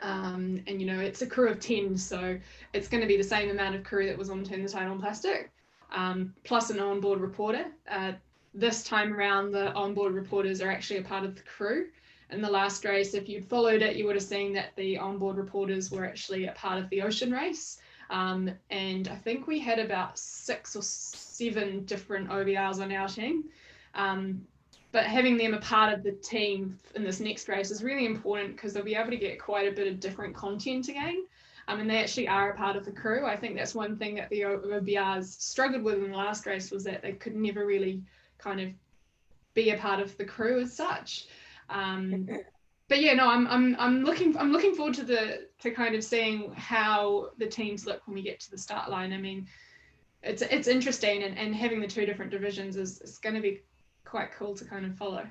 And, it's a crew of 10, so it's going to be the same amount of crew that was on Turn the Tide on Plastic, plus an onboard reporter. This time around, the onboard reporters are actually a part of the crew. In the last race, if you'd followed it, you would have seen that the onboard reporters were actually a part of the ocean race. And I think we had about 6 or 7 different OBRs on our team. But having them a part of the team in this next race is really important because they'll be able to get quite a bit of different content again. And they actually are a part of the crew. I think that's one thing that the OBRs struggled with in the last race, was that they could never really kind of be a part of the crew as such. But yeah, no, I'm looking forward to kind of seeing how the teams look when we get to the start line. I mean, it's interesting, and having the 2 different divisions is going to be quite cool to kind of follow.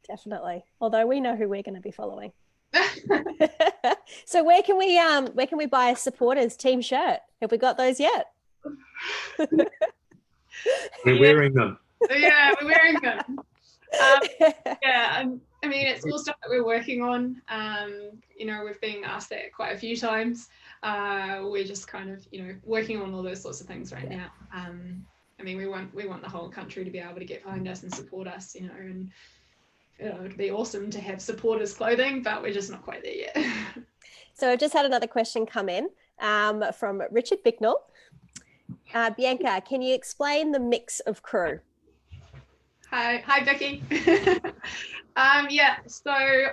Definitely. Although we know who we're going to be following. So where can we buy a supporters team shirt? Have we got those yet? We're wearing them. Yeah, we're wearing them. Yeah, I mean, it's all stuff that we're working on. We've been asked that quite a few times. We're just kind of, working on all those sorts of things right now. I mean, we want the whole country to be able to get behind us and support us, and it'd be awesome to have supporters clothing, but we're just not quite there yet. So I've just had another question come in from Richard Bicknell. Bianca, can you explain the mix of crew? Hi, Vicky. Yeah, so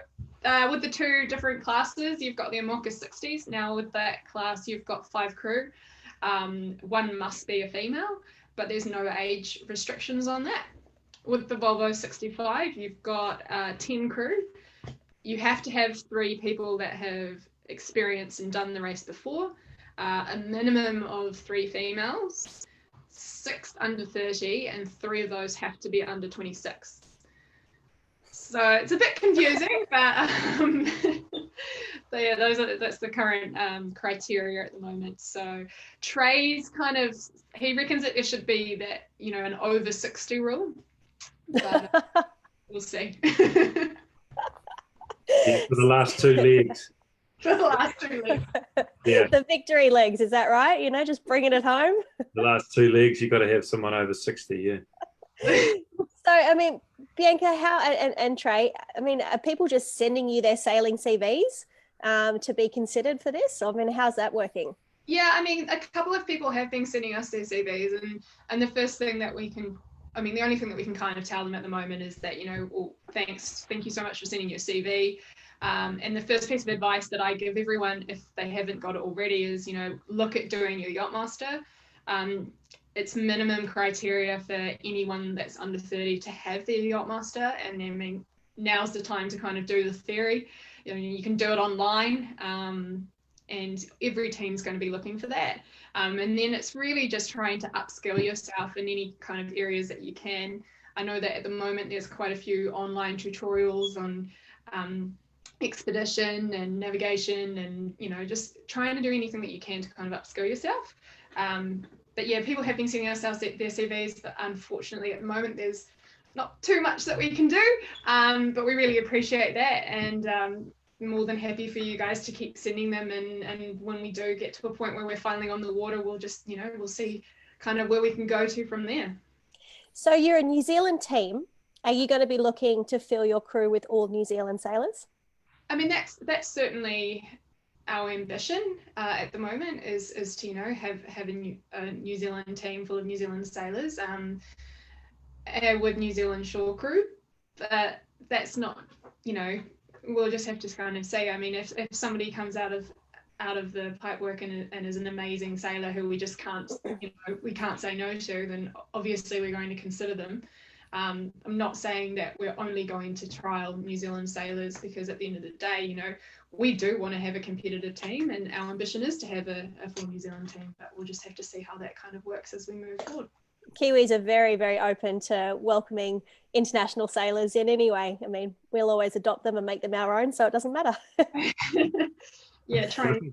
with the 2 different classes, you've got the Imoka 60s. Now with that class, you've got 5 crew. 1 must be a female, but there's no age restrictions on that. With the Volvo 65, you've got 10 crew. You have to have 3 people that have experienced and done the race before, a minimum of 3 females, 6 under 30, and 3 of those have to be under 26. So it's a bit confusing, but so yeah, that's the current criteria at the moment. So Trey's he reckons that there should be that, an over 60 rule, but we'll see. Yeah, for the last 2 legs. For the last 2 legs. Yeah. The victory legs, is that right? Just bringing it home. The last 2 legs, you've got to have someone over 60, yeah. So, I mean, Bianca, how and Trey, I mean, are people just sending you their sailing CVs to be considered for this? I mean, how's that working? Yeah, I mean, a couple of people have been sending us their CVs, and the first thing that we can, the only thing that we can kind of tell them at the moment is that, well, thank you so much for sending your CV. And the first piece of advice that I give everyone, if they haven't got it already, is, look at doing your Yachtmaster. It's minimum criteria for anyone that's under 30 to have their Yachtmaster. And I mean, now's the time to kind of do the theory. You can do it online, and every team's going to be looking for that. And then it's really just trying to upskill yourself in any kind of areas that you can. I know that at the moment there's quite a few online tutorials on expedition and navigation, and just trying to do anything that you can to kind of upskill yourself. But yeah, people have been sending us their CVs, but unfortunately at the moment there's not too much that we can do, but we really appreciate that. And more than happy for you guys to keep sending them, and when we do get to a point where we're finally on the water, we'll just, we'll see kind of where we can go to from there. So you're a New Zealand team. Are you going to be looking to fill your crew with all New Zealand sailors? I mean, that's certainly our ambition at the moment is to have a New Zealand team full of New Zealand sailors with New Zealand shore crew, but that's not, we'll just have to kind of say, I mean, if somebody comes out of the pipework and is an amazing sailor who we just can't, we can't say no to, then obviously we're going to consider them. I'm not saying that we're only going to trial New Zealand sailors, because at the end of the day, we do want to have a competitive team, and our ambition is to have a full New Zealand team, but we'll just have to see how that kind of works as we move forward. Kiwis are very, very open to welcoming international sailors in anyway. I mean, we'll always adopt them and make them our own, so it doesn't matter. Yeah, try and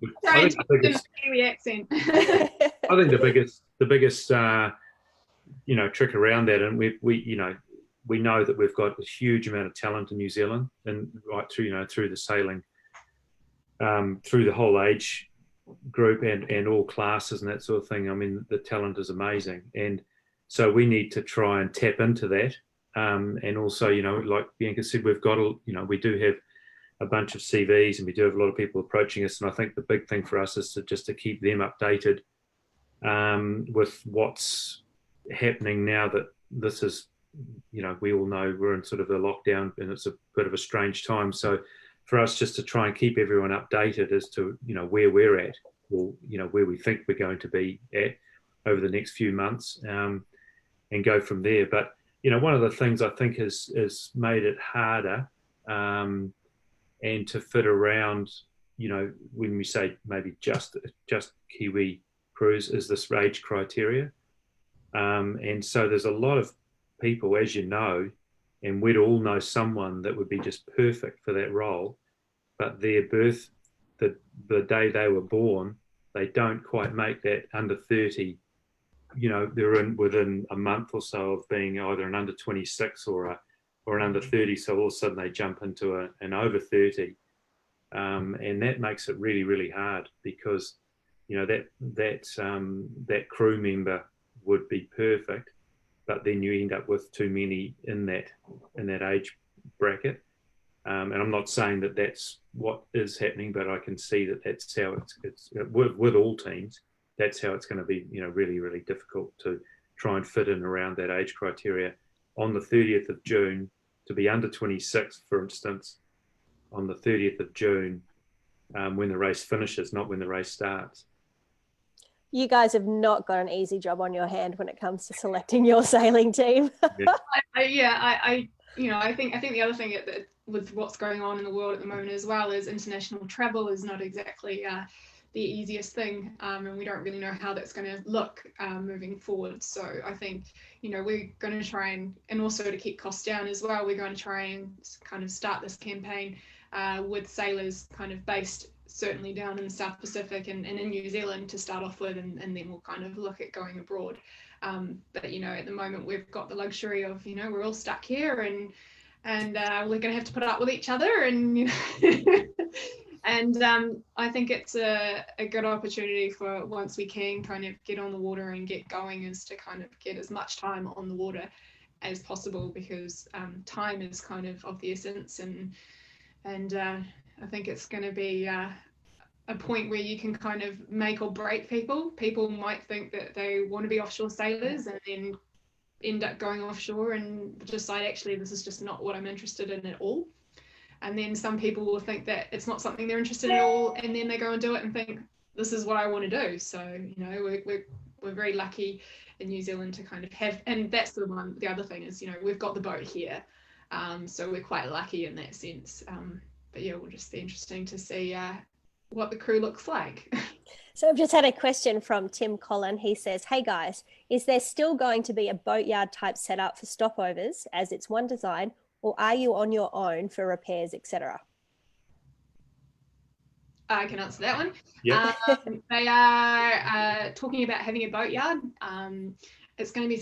the Kiwi accent. I think the biggest trick around that, and we know that we've got a huge amount of talent in New Zealand, and right through through the sailing, through the whole age group and all classes and that sort of thing. I mean, the talent is amazing, and so we need to try and tap into that. And also, like Bianca said, we've got we do have a bunch of CVs, and we do have a lot of people approaching us. And I think the big thing for us is to keep them updated with what's happening now that this is, we all know we're in sort of a lockdown, and it's a bit of a strange time. So for us, just to try and keep everyone updated as to, where we're at, or, where we think we're going to be at over the next few months, and go from there. But, one of the things I think has made it harder, and to fit around, when we say maybe just Kiwi crews, is this age criteria. And so there's a lot of people, as you know, and we'd all know someone that would be just perfect for that role, but their birth, the day they were born, they don't quite make that under 30. They're within a month or so of being either an under 26 or an under 30. So all of a sudden they jump into an over 30. And that makes it really, really hard, because, that crew member would be perfect, but then you end up with too many in that age bracket. And I'm not saying that that's what is happening, but I can see that that's how it's with all teams. That's how it's going to be, really, really difficult to try and fit in around that age criteria. On the 30th of June, to be under 26, for instance, on the 30th of June, when the race finishes, not when the race starts. You guys have not got an easy job on your hand when it comes to selecting your sailing team. I think the other thing that with what's going on in the world at the moment as well is international travel is not exactly the easiest thing, and we don't really know how that's going to look moving forward. So I think, we're going to try and also to keep costs down as well, we're going to try and kind of start this campaign with sailors kind of based certainly down in the South Pacific and in New Zealand to start off with, and then we'll kind of look at going abroad. But at the moment we've got the luxury of, we're all stuck here, and we're going to have to put up with each other, and and I think it's a good opportunity for, once we can kind of get on the water and get going, is to kind of get as much time on the water as possible, because time is kind of the essence, and I think it's going to be a point where you can kind of make or break people. People might think that they want to be offshore sailors and then end up going offshore and decide, actually, this is just not what I'm interested in at all. And then some people will think that it's not something they're interested in at all, and then they go and do it and think, this is what I want to do. So, we're very lucky in New Zealand to kind of have, and that's the other thing is, we've got the boat here. So we're quite lucky in that sense. But yeah, it will just be interesting to see what the crew looks like. So I've just had a question from Tim Collin. He says, hey guys, is there still going to be a boatyard type setup for stopovers as it's one design, or are you on your own for repairs, etc.? I can answer that one. Yeah. They are talking about having a boatyard. It's going to be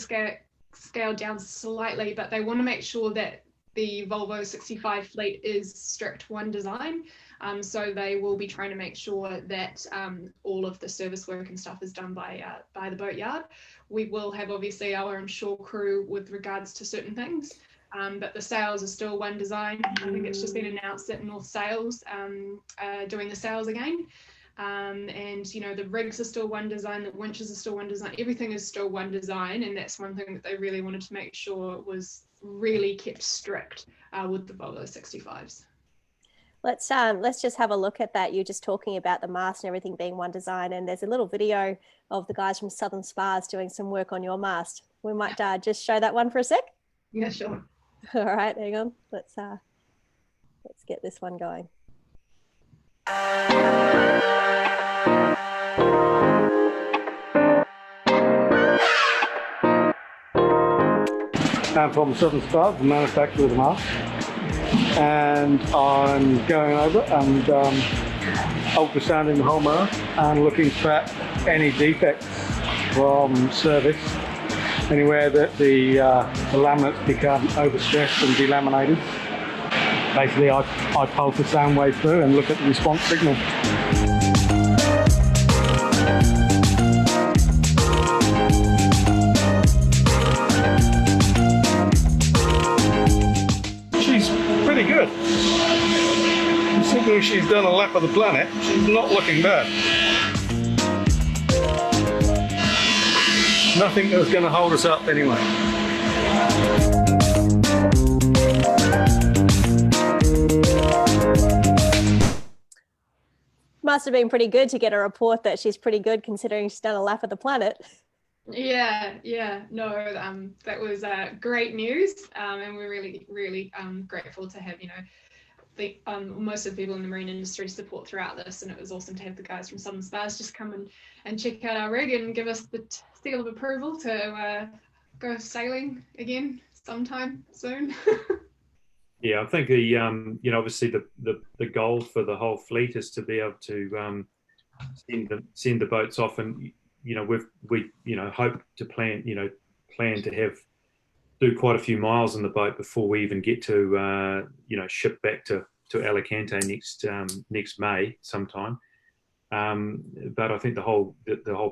scaled down slightly, but they want to make sure that the Volvo 65 fleet is strict one design. So they will be trying to make sure that all of the service work and stuff is done by the boatyard. We will have obviously our onshore crew with regards to certain things, but the sails are still one design. I think it's just been announced that North Sails are doing the sails again. And you know, the rigs are still one design, the winches are still one design, everything is still one design, and that's one thing that they really wanted to make sure was really kept strict with the Volvo 65s. Let's just have a look at that. You're just talking about the mast and everything being one design, and there's a little video of the guys from Southern Spars doing some work on your mast. We might just show that one for a sec. Yeah, sure. All right, hang on. Let's get this one going. I'm from Southern Spars, the manufacturer of the mast, and I'm going over and ultrasounding the whole mast and looking for any defects from service, anywhere that the laminates become overstressed and delaminated. Basically, I pulse the sound wave through and look at the response signal. She's pretty good. Considering she's done a lap of the planet, she's not looking bad. Nothing that's going to hold us up anyway. Must have been pretty good to get a report that she's pretty good considering she's done a lap of the planet. Yeah, no, that was great news, and we're really grateful to have, you know, most of the people in the marine industry support throughout this, and it was awesome to have the guys from Southern Spars just come and check out our rig and give us the seal of approval to go sailing again sometime soon. Yeah, I think the you know, obviously the goal for the whole fleet is to be able to send the boats off, and you know, we you know, hope to plan to do quite a few miles on the boat before we even get to you know, ship back to Alicante next May sometime. But I think the whole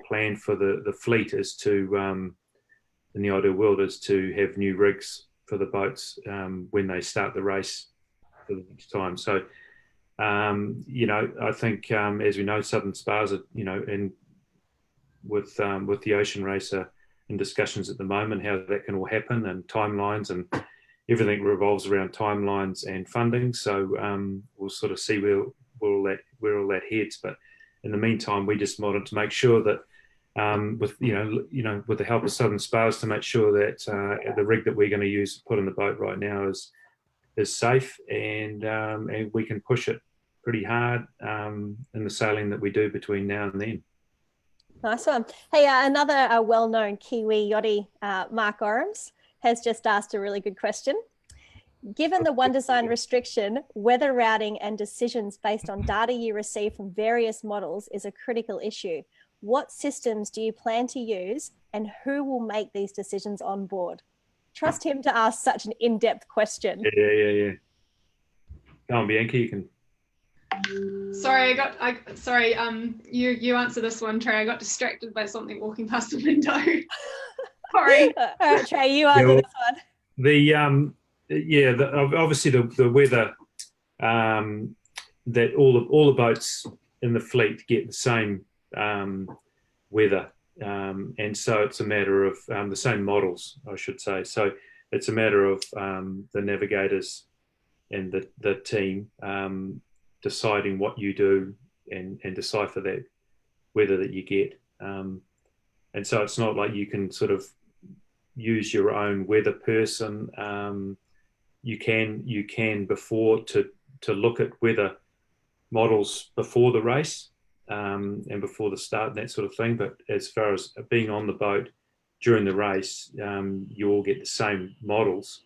plan for the fleet is to in the ideal world is to have new rigs for the boats when they start the race for the next time. So you know, I think as we know, Southern Spars are, you know, and with the ocean race are in discussions at the moment how that can all happen, and timelines, and everything revolves around timelines and funding. So we'll sort of see where all that heads. But in the meantime, we just wanted to make sure that with with the help of Southern Spars, to make sure that the rig that we're going to use to put in the boat right now is safe, and we can push it pretty hard in the sailing that we do between now and then. Nice one. Hey, another well-known Kiwi yachty, Mark Orams, has just asked a really good question. Given the one design restriction, weather routing and decisions based on data you receive from various models is a critical issue. What systems do you plan to use, and who will make these decisions on board? Trust him to ask such an in-depth question. Yeah. Go on, Bianca, you can. Sorry, you answer this one, Trey. I got distracted by something walking past the window. Sorry. All right, Trey, you answer this one. Obviously the weather, that all the boats in the fleet get the same weather, and so it's a matter of the same models, I should say. So it's a matter of the navigators and the team deciding what you do and decipher that weather that you get. And so it's not like you can sort of use your own weather person. You can before to look at weather models before the race and before the start and that sort of thing. But as far as being on the boat during the race, you all get the same models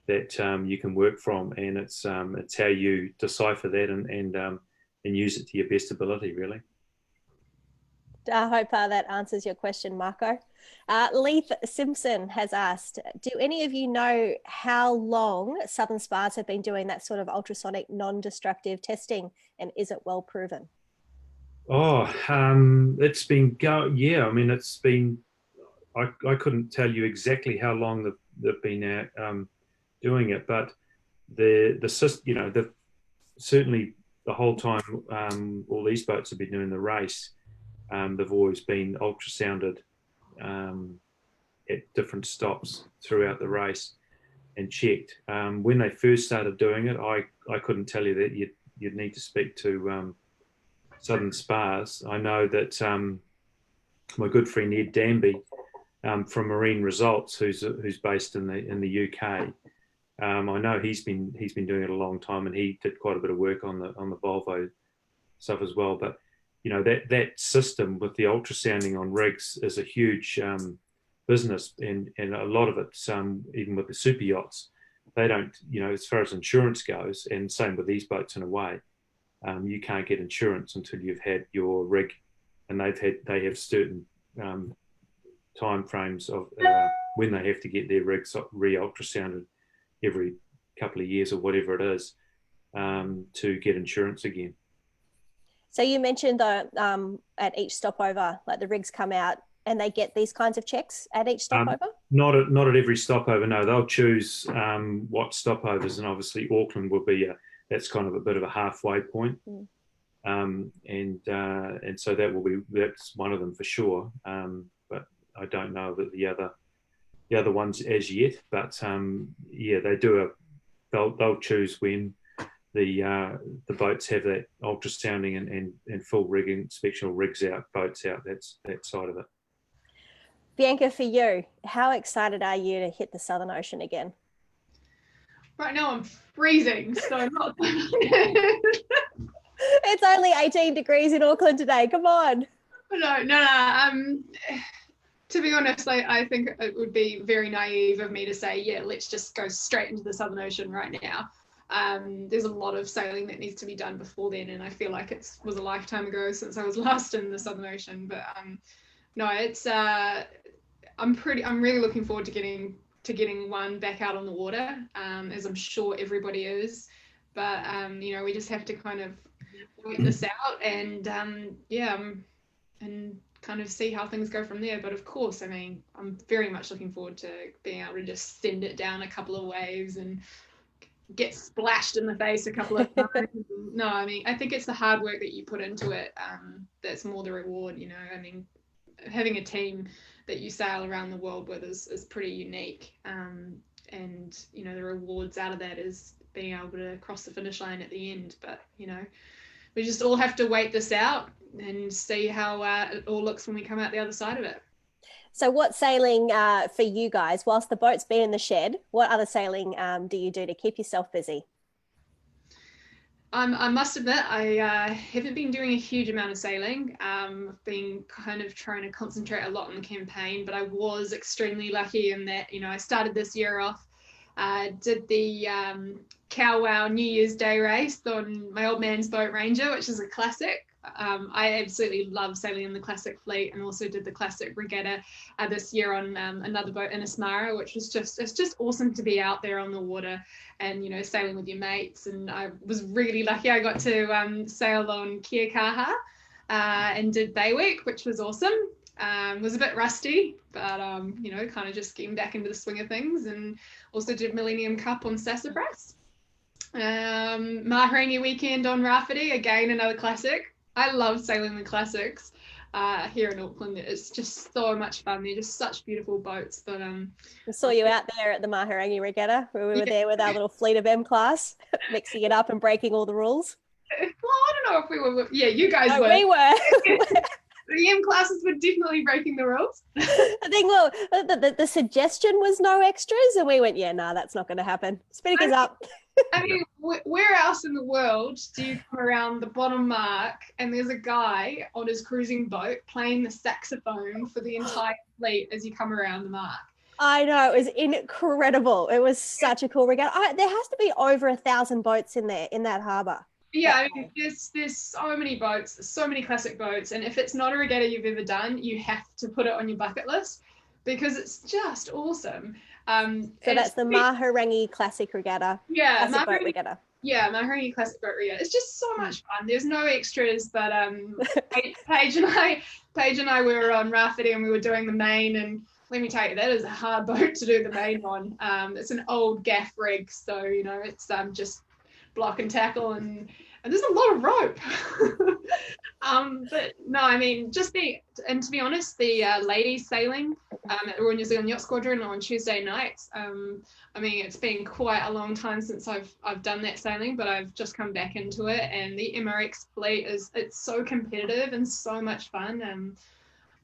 that you can work from, and it's how you decipher that and use it to your best ability, really. I hope that answers your question, Marco. Leith Simpson has asked, do any of you know how long Southern Spas have been doing that sort of ultrasonic non-destructive testing, and is it well proven? Oh, it's been I mean, it's been. I couldn't tell you exactly how long they've been doing it, but the system, you know, certainly the whole time all these boats have been doing the race, they've always been ultrasounded at different stops throughout the race and checked. When they first started doing it, I couldn't tell you that. You'd need to speak to Southern Spas. I know that my good friend Ed Danby from Marine Results, who's based in the UK. I know he's been doing it a long time, and he did quite a bit of work on the Volvo stuff as well. But you know, that system with the ultrasounding on rigs is a huge business, and a lot of it's even with the super yachts, they don't, you know, as far as insurance goes, and same with these boats in a way, you can't get insurance until you've had your rig, and they have certain time frames of when they have to get their rigs re-ultrasounded every couple of years or whatever it is, to get insurance again. So you mentioned though, at each stopover, like the rigs come out and they get these kinds of checks at each stopover? Not at every stopover, no. They'll choose what stopovers, and obviously Auckland will be that's kind of a bit of a halfway point. And so that's one of them for sure. But I don't know that the other ones as yet. But yeah, they'll choose when the boats have that ultrasounding and full rigging, inspectional rigs out, boats out. That's that side of it. Bianca, for you, how excited are you to hit the Southern Ocean again? Right now I'm freezing, so I'm not. It's only 18 degrees in Auckland today. Come on. No. To be honest, I think it would be very naive of me to say, yeah, let's just go straight into the Southern Ocean right now. There's a lot of sailing that needs to be done before then, and I feel like it was a lifetime ago since I was last in the Southern Ocean. But no, it's I'm really looking forward to getting one back out on the water, as I'm sure everybody is. But you know, we just have to kind of wait this out and and kind of see how things go from there. But of course, I mean, I'm very much looking forward to being able to just send it down a couple of waves and get splashed in the face a couple of times. No, I mean, I think it's the hard work that you put into it that's more the reward, you know. I mean, having a team that you sail around the world with is pretty unique, and you know, the rewards out of that is being able to cross the finish line at the end. But you know, we just all have to wait this out and see how it all looks when we come out the other side of it. So what sailing for you guys, whilst the boat's been in the shed, what other sailing do you do to keep yourself busy? I must admit, I haven't been doing a huge amount of sailing. I've been kind of trying to concentrate a lot on the campaign, but I was extremely lucky in that, you know, I started this year off, did the Cow Wow New Year's Day race on my old man's boat Ranger, which is a classic. I absolutely love sailing in the classic fleet, and also did the classic regatta this year on another boat in Asmara, which was it's just awesome to be out there on the water and, you know, sailing with your mates. And I was really lucky. I got to sail on Kia Kaha and did Bay Week, which was awesome. Was a bit rusty, but you know, kind of just getting back into the swing of things. And also did Millennium Cup on Sassafras. Maharangi weekend on Rafferty, again another classic. I love sailing the classics here in Auckland. It's just so much fun. They're just such beautiful boats. But we saw you out there at the Maharangi Regatta, where we were there with our little fleet of M class, mixing it up and breaking all the rules. Well, I don't know if we were. Yeah, you guys were. We were. The M classes were definitely breaking the rules. I think, well, the suggestion was no extras, and we went, yeah, no, that's not going to happen. Speakers up. I mean, where else in the world do you come around the bottom mark and there's a guy on his cruising boat playing the saxophone for the entire fleet as you come around the mark? I know, it was incredible. It was such a cool regatta. There has to be over 1,000 boats in there, in that harbour. Yeah, I mean, there's so many boats, so many classic boats, and if it's not a regatta you've ever done, you have to put it on your bucket list because it's just awesome. So that's the Maharangi Classic Regatta. Yeah, Classic Boat Regatta. Yeah, Maharangi Classic Boat Regatta. It's just so much fun. There's no extras, but Paige and I were on Rafferty and we were doing the main, and let me tell you, that is a hard boat to do the main on. It's an old gaff rig, so you know it's just block and tackle, and there's a lot of rope. But no, I mean, to be honest, the ladies sailing at the Royal New Zealand Yacht Squadron on Tuesday nights. I mean, it's been quite a long time since I've done that sailing, but I've just come back into it, and the MRX fleet it's so competitive and so much fun. And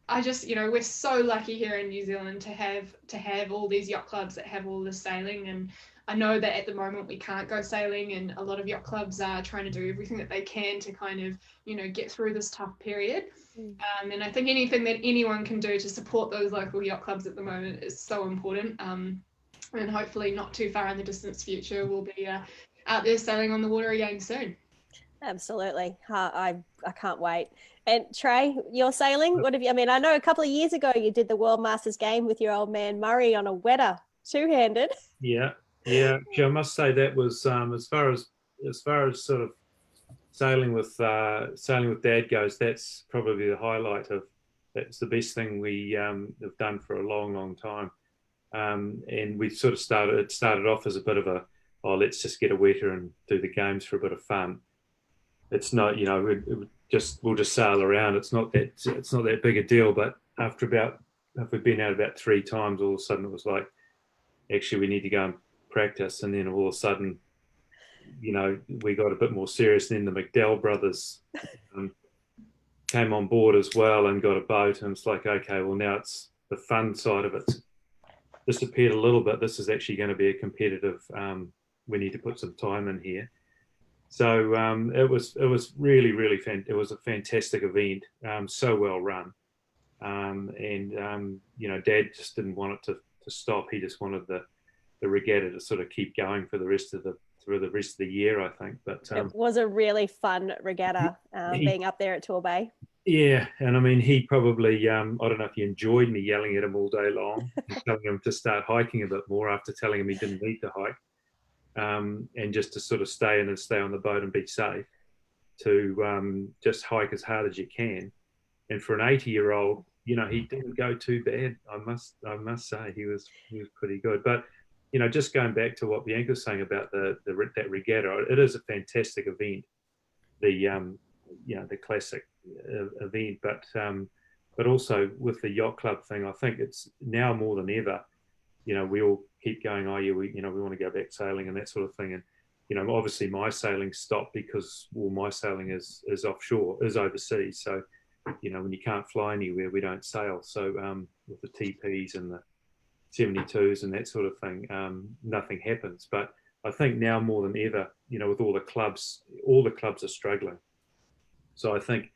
I just, we're so lucky here in New Zealand to have all these yacht clubs that have all this sailing. And I know that at the moment we can't go sailing, and a lot of yacht clubs are trying to do everything that they can to kind of, get through this tough period. And I think anything that anyone can do to support those local yacht clubs at the moment is so important. And hopefully not too far in the distant future, we'll be out there sailing on the water again soon. Absolutely. I can't wait. And Trey, you're sailing? What have you, I mean, I know a couple of years ago you did the World Masters game with your old man Murray on a Weta, two-handed. Yeah. I must say that was as far as sort of sailing with Dad goes, that's probably the highlight of. That's the best thing we have done for a long time. And we sort of started off as a bit of a, let's just get a Weta and do the games for a bit of fun. It's not, we'll just sail around. It's not that big a deal. But after we've been out about 3 times, all of a sudden it was like, actually we need to go and practice. And then all of a sudden, we got a bit more serious. Then the McDowell brothers came on board as well and got a boat. And it's like, okay, well now it's the fun side of it disappeared a little bit. This is actually going to be a competitive. We need to put some time in here. So it was really it was a fantastic event. So well run, and Dad just didn't want it to stop. He just wanted the regatta to sort of keep going for the rest of the year, I think. But it was a really fun regatta, being up there at Tor Bay. Yeah, and I mean, he probably, I don't know if he enjoyed me yelling at him all day long and telling him to start hiking a bit more after telling him he didn't need to hike, and just to sort of stay on the boat and be safe, to just hike as hard as you can. And for an 80-year-old, he didn't go too bad. I must say he was pretty good. But just going back to what Bianca was saying about that regatta, it is a fantastic event. The classic event, but also with the yacht club thing, I think it's now more than ever. We all keep going, we want to go back sailing and that sort of thing. And obviously my sailing stopped because my sailing is offshore, is overseas. So when you can't fly anywhere, we don't sail. So with the TPs and the 72s and that sort of thing, nothing happens. But I think now more than ever, with all the clubs are struggling. So I think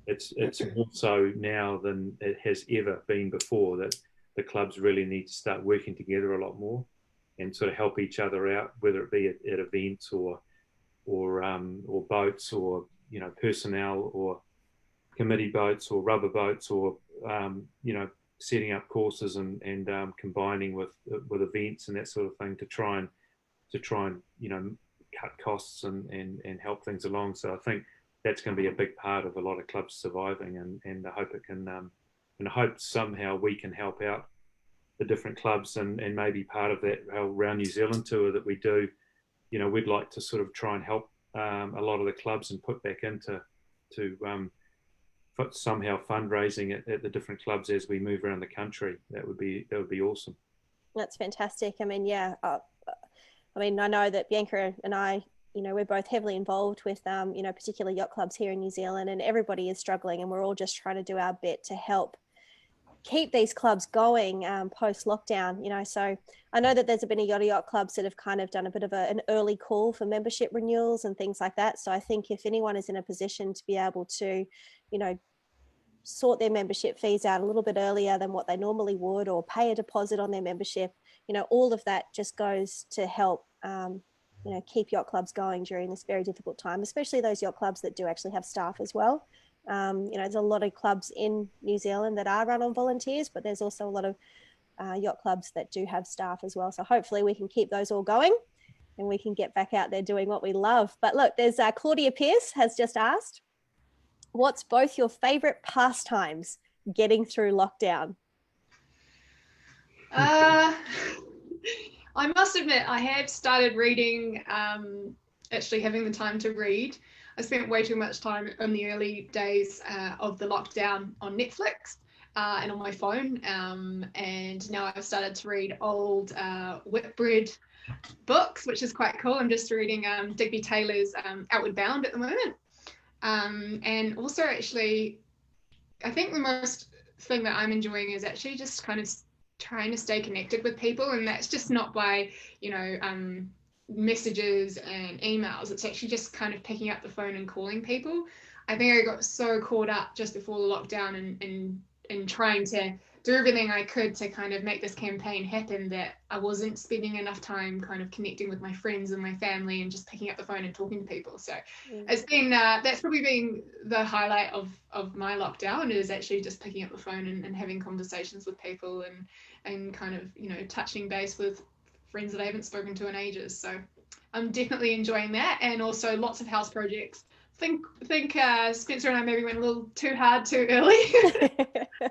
it's more so now than it has ever been before, that the clubs really need to start working together a lot more and sort of help each other out, whether it be at events or boats, or personnel, or committee boats or rubber boats, or setting up courses and combining with events and that sort of thing to try and cut costs and help things along. So I think that's going to be a big part of a lot of clubs surviving, and I hope it can, and I hope somehow we can help out the different clubs, and maybe part of that around New Zealand tour that we do. We'd like to sort of try and help a lot of the clubs and put back into somehow fundraising at the different clubs as we move around the country. That would be awesome. That's fantastic. I mean, yeah. I know that Bianca and I, we're both heavily involved with, particular yacht clubs here in New Zealand, and everybody is struggling, and we're all just trying to do our bit to help keep these clubs going post-lockdown, so I know that there's been a yacht clubs that have kind of done a bit of an early call for membership renewals and things like that. So I think if anyone is in a position to be able to, sort their membership fees out a little bit earlier than what they normally would, or pay a deposit on their membership, all of that just goes to help keep yacht clubs going during this very difficult time, especially those yacht clubs that do actually have staff as well. There's a lot of clubs in New Zealand that are run on volunteers, but there's also a lot of yacht clubs that do have staff as well. So hopefully we can keep those all going and we can get back out there doing what we love. But look, there's Claudia Pierce has just asked, what's both your favorite pastimes getting through lockdown? I must admit, I have started reading, actually having the time to read. I spent way too much time in the early days of the lockdown on Netflix and on my phone. And now I've started to read old Whitbread books, which is quite cool. I'm just reading Digby Taylor's Outward Bound at the moment. And also actually, I think the most thing that I'm enjoying is actually just kind of trying to stay connected with people, and that's just not by messages and emails. It's actually just kind of picking up the phone and calling people. I think I got so caught up just before the lockdown and trying to do everything I could to kind of make this campaign happen that I wasn't spending enough time kind of connecting with my friends and my family and just picking up the phone and talking to people. So it's been that's probably been the highlight of my lockdown, is actually just picking up the phone and having conversations with people and kind of touching base with friends that I haven't spoken to in ages. So I'm definitely enjoying that, and also lots of house projects. I think Spencer and I maybe went a little too hard too early.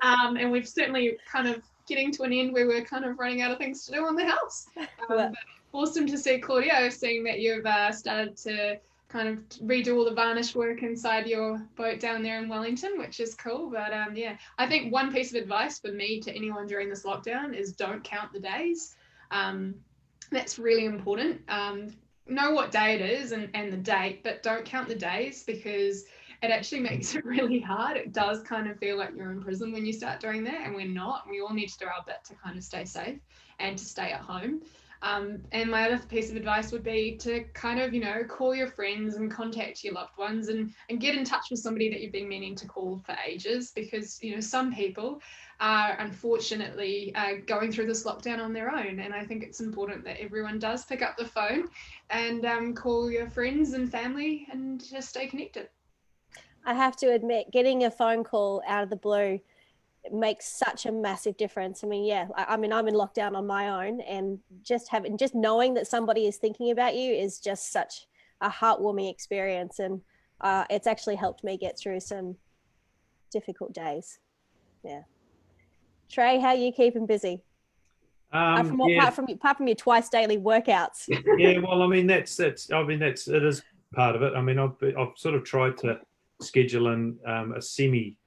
And we've certainly kind of getting to an end where we're kind of running out of things to do on the house. But awesome to see, Claudia, seeing that you've started to kind of redo all the varnish work inside your boat down there in Wellington, which is cool. But I think one piece of advice for me to anyone during this lockdown is don't count the days. That's really important. Know what day it is and the date, but don't count the days, because it actually makes it really hard. It does kind of feel like you're in prison when you start doing that, and we're not. We all need to do our bit to kind of stay safe and to stay at home. And my other piece of advice would be to kind of, call your friends and contact your loved ones and get in touch with somebody that you've been meaning to call for ages, because, some people are unfortunately going through this lockdown on their own. And I think it's important that everyone does pick up the phone and call your friends and family and just stay connected. I have to admit, getting a phone call out of the blue makes such a massive difference. I mean, I'm in lockdown on my own, and just knowing that somebody is thinking about you is just such a heartwarming experience. And it's actually helped me get through some difficult days. Yeah. Trey, how are you keeping busy? Apart from your twice daily workouts. Yeah, well, I mean, it is part of it. I mean, I've sort of tried to schedule in a semi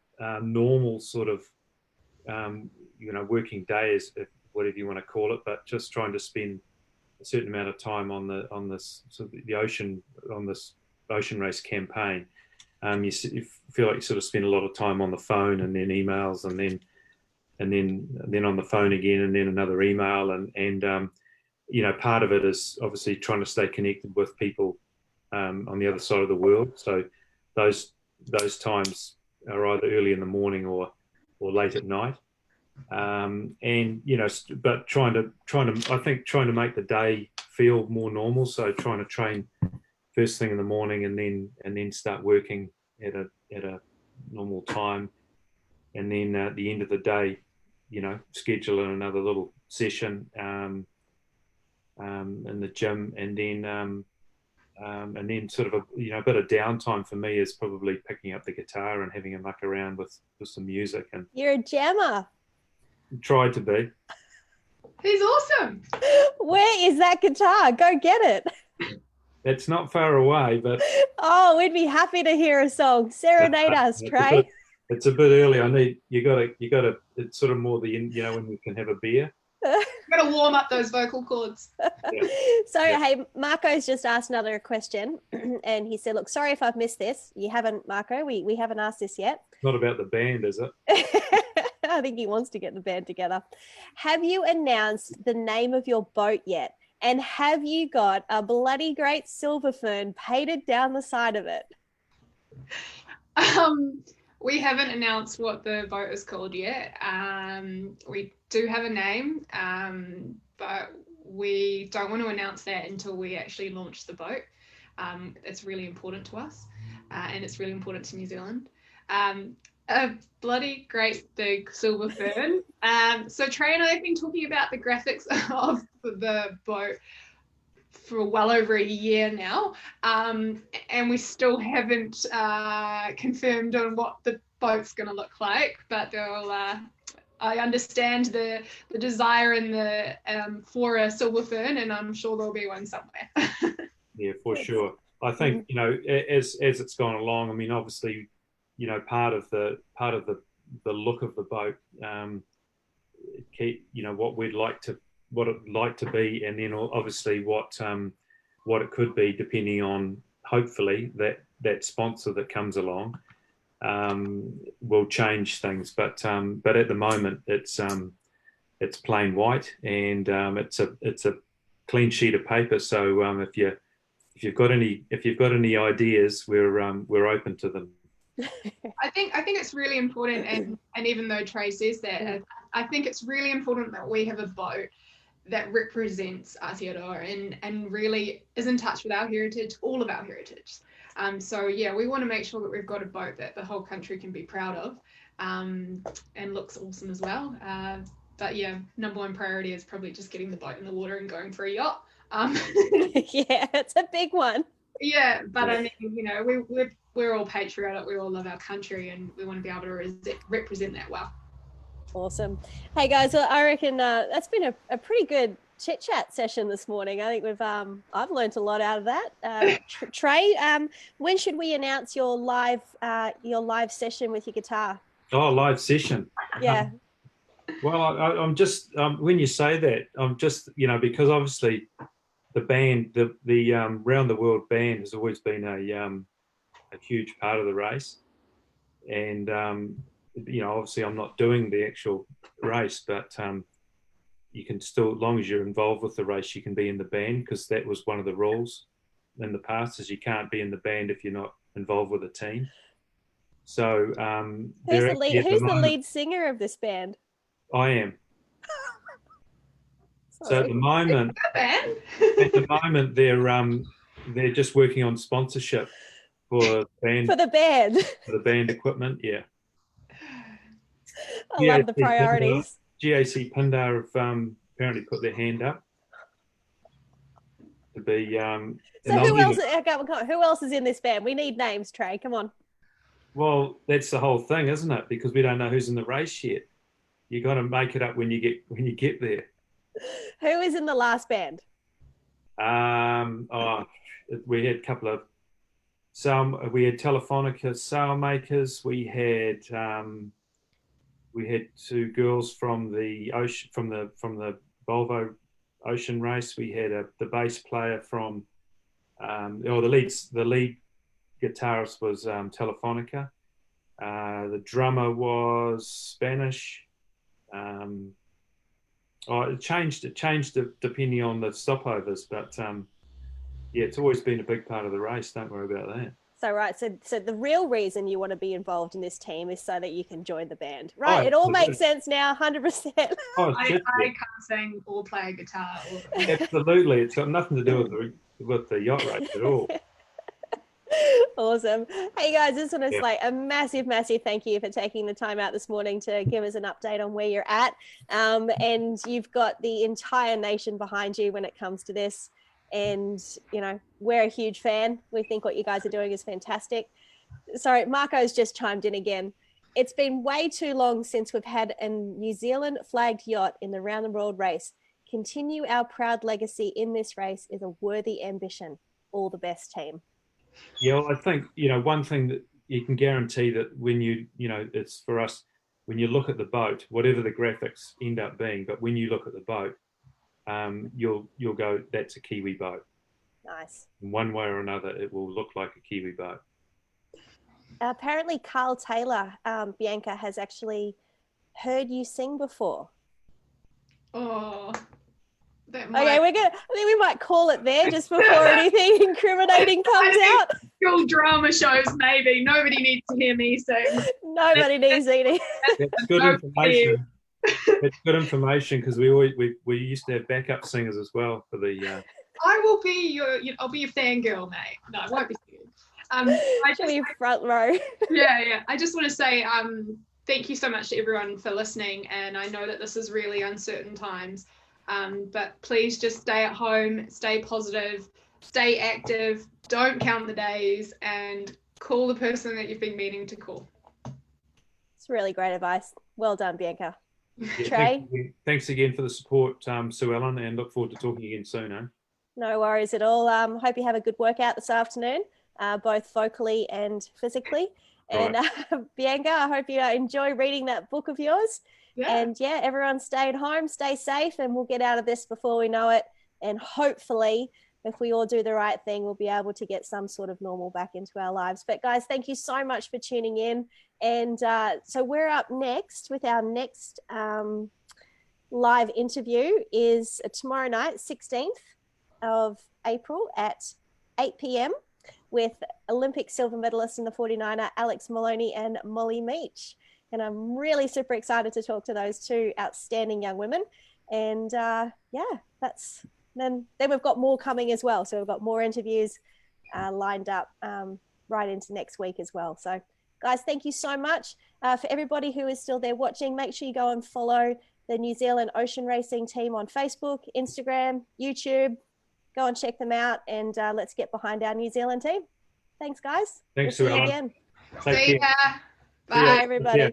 normal sort of working day, is whatever you want to call it, but just trying to spend a certain amount of time on this ocean race campaign. You feel like you sort of spend a lot of time on the phone, and then emails, and then on the phone again, and then another email, and part of it is obviously trying to stay connected with people on the other side of the world. So those times are either early in the morning or late at night, but trying to make the day feel more normal. So trying to train first thing in the morning, and then start working at a normal time, and then at the end of the day, schedule in another little session in the gym, and then sort of a bit of downtime for me is probably picking up the guitar and having a muck around with some music. And you're a jammer. Tried to be. He's awesome. Where is that guitar? Go get it. It's not far away, but we'd be happy to hear a song. Serenade us, Trey. It's a bit early. You gotta. It's sort of more when you can have a beer. Gotta warm up those vocal cords. Yeah. So, hey, Marco's just asked another question, and he said, look, sorry if I've missed this. You haven't, Marco, we haven't asked this yet. Not about the band, is it? I think he wants to get the band together. Have you announced the name of your boat yet? And have you got a bloody great silver fern painted down the side of it? We haven't announced what the boat is called yet. We do have a name, but we don't want to announce that until we actually launch the boat. It's really important to us, and it's really important to New Zealand. A bloody great big silver fern. So Trey and I have been talking about the graphics of the boat for well over a year now, and we still haven't confirmed on what the boat's going to look like, but I understand the desire and the for a silver fern, and I'm sure there'll be one somewhere. Yeah, for sure. I think, you know, as it's gone along, I mean, obviously, you know, part of the look of the boat, you know, what it'd like to be, and then obviously what it could be, depending on, hopefully, that sponsor that comes along will change things. But at the moment, it's plain white, and it's a clean sheet of paper. So if you've got any ideas, we're open to them. I think it's really important, and even though Trey says that, I think it's really important that we have a boat that represents Aotearoa and really is in touch with our heritage, all of our heritage. So yeah, we want to make sure that we've got a boat that the whole country can be proud of, and looks awesome as well. But yeah, number one priority is probably just getting the boat in the water and going for a yacht. Yeah, it's a big one. Yeah, but I mean, you know, we're all patriotic. We all love our country, and we want to be able to represent that well. Awesome. Hey guys, well, I reckon that's been a pretty good chit chat session this morning. I think I've learned a lot out of that. Trey, when should we announce your live session with your guitar? Oh, live session. Yeah. Well, I'm just when you say that, I'm just, you know, because obviously the band, the round the world band has always been a huge part of the race, and you know, obviously I'm not doing the actual race, but you can still, as long as you're involved with the race, you can be in the band, because that was one of the rules in the past, is you can't be in the band if you're not involved with a team. So who's the lead singer of this band? I am. So at the moment, they're just working on sponsorship for the band equipment. Yeah. I love the priorities. GAC Pindar have apparently put their hand up to be. So who else is in this band? We need names, Trey. Come on. Well, that's the whole thing, isn't it? Because we don't know who's in the race yet. You got to make it up when you get there. Who is in the last band? We had a couple of we had Telefonica Sailmakers. We had two girls from the ocean, from the Volvo Ocean Race. We had the bass player from the lead guitarist was Telefonica. The drummer was Spanish. It changed depending on the stopovers, but yeah, it's always been a big part of the race. Don't worry about that. So the real reason you want to be involved in this team is so that you can join the band, right? It all makes sense now, 100%. I can't sing or play guitar. Absolutely, it's got nothing to do with the yacht race at all. Awesome. Hey guys, just want to say a massive thank you for taking the time out this morning to give us an update on where you're at. And you've got the entire nation behind you when it comes to this. And, you know, we're a huge fan. We think what you guys are doing is fantastic. Sorry, Marco's just chimed in again. It's been way too long since we've had a New Zealand flagged yacht in the round the world race. Continue our proud legacy in this race is a worthy ambition. All the best, team. Yeah, well, I think, you know, one thing that you can guarantee that when you know, it's for us, when you look at the boat, whatever the graphics end up being, but when you look at the boat, you'll go, that's a Kiwi boat. Nice. In one way or another, it will look like a Kiwi boat. Apparently, Carl Taylor, Bianca, has actually heard you sing before. Oh. Okay, I think we might call it there just before anything incriminating comes out. School drama shows, maybe. Nobody needs to hear me sing. Nobody needs eating. That's good information. It's good information because we used to have backup singers as well for the. I will be I'll be your fangirl, mate. No, I won't be singing. I Should be front row. yeah. I just want to say thank you so much to everyone for listening, and I know that this is really uncertain times, but please just stay at home, stay positive, stay active, don't count the days, and call the person that you've been meaning to call. It's really great advice. Well done, Bianca. Yeah, Trey? thanks again for the support, Sue Ellen, and look forward to talking again soon. Eh? No worries at all. Hope you have a good workout this afternoon, both vocally and physically. Right. And Bianca, I hope you enjoy reading that book of yours. Yeah. And yeah, everyone stay at home, stay safe, and we'll get out of this before we know it. And hopefully, if we all do the right thing, we'll be able to get some sort of normal back into our lives. But guys, thank you so much for tuning in. And so we're up next with our next live interview is tomorrow night, 16th of April at 8 p.m. with Olympic silver medalist in the 49er, Alex Maloney and Molly Meach. And I'm really super excited to talk to those two outstanding young women. And then we've got more coming as well. So we've got more interviews lined up right into next week as well. So guys, thank you so much. For everybody who is still there watching, make sure you go and follow the New Zealand Ocean Racing team on Facebook, Instagram, YouTube. Go and check them out, and let's get behind our New Zealand team. Thanks, guys. Thanks, We'll see Sue you Ellen. again. Take See care. ya. See ya. Bye, everybody. Yeah.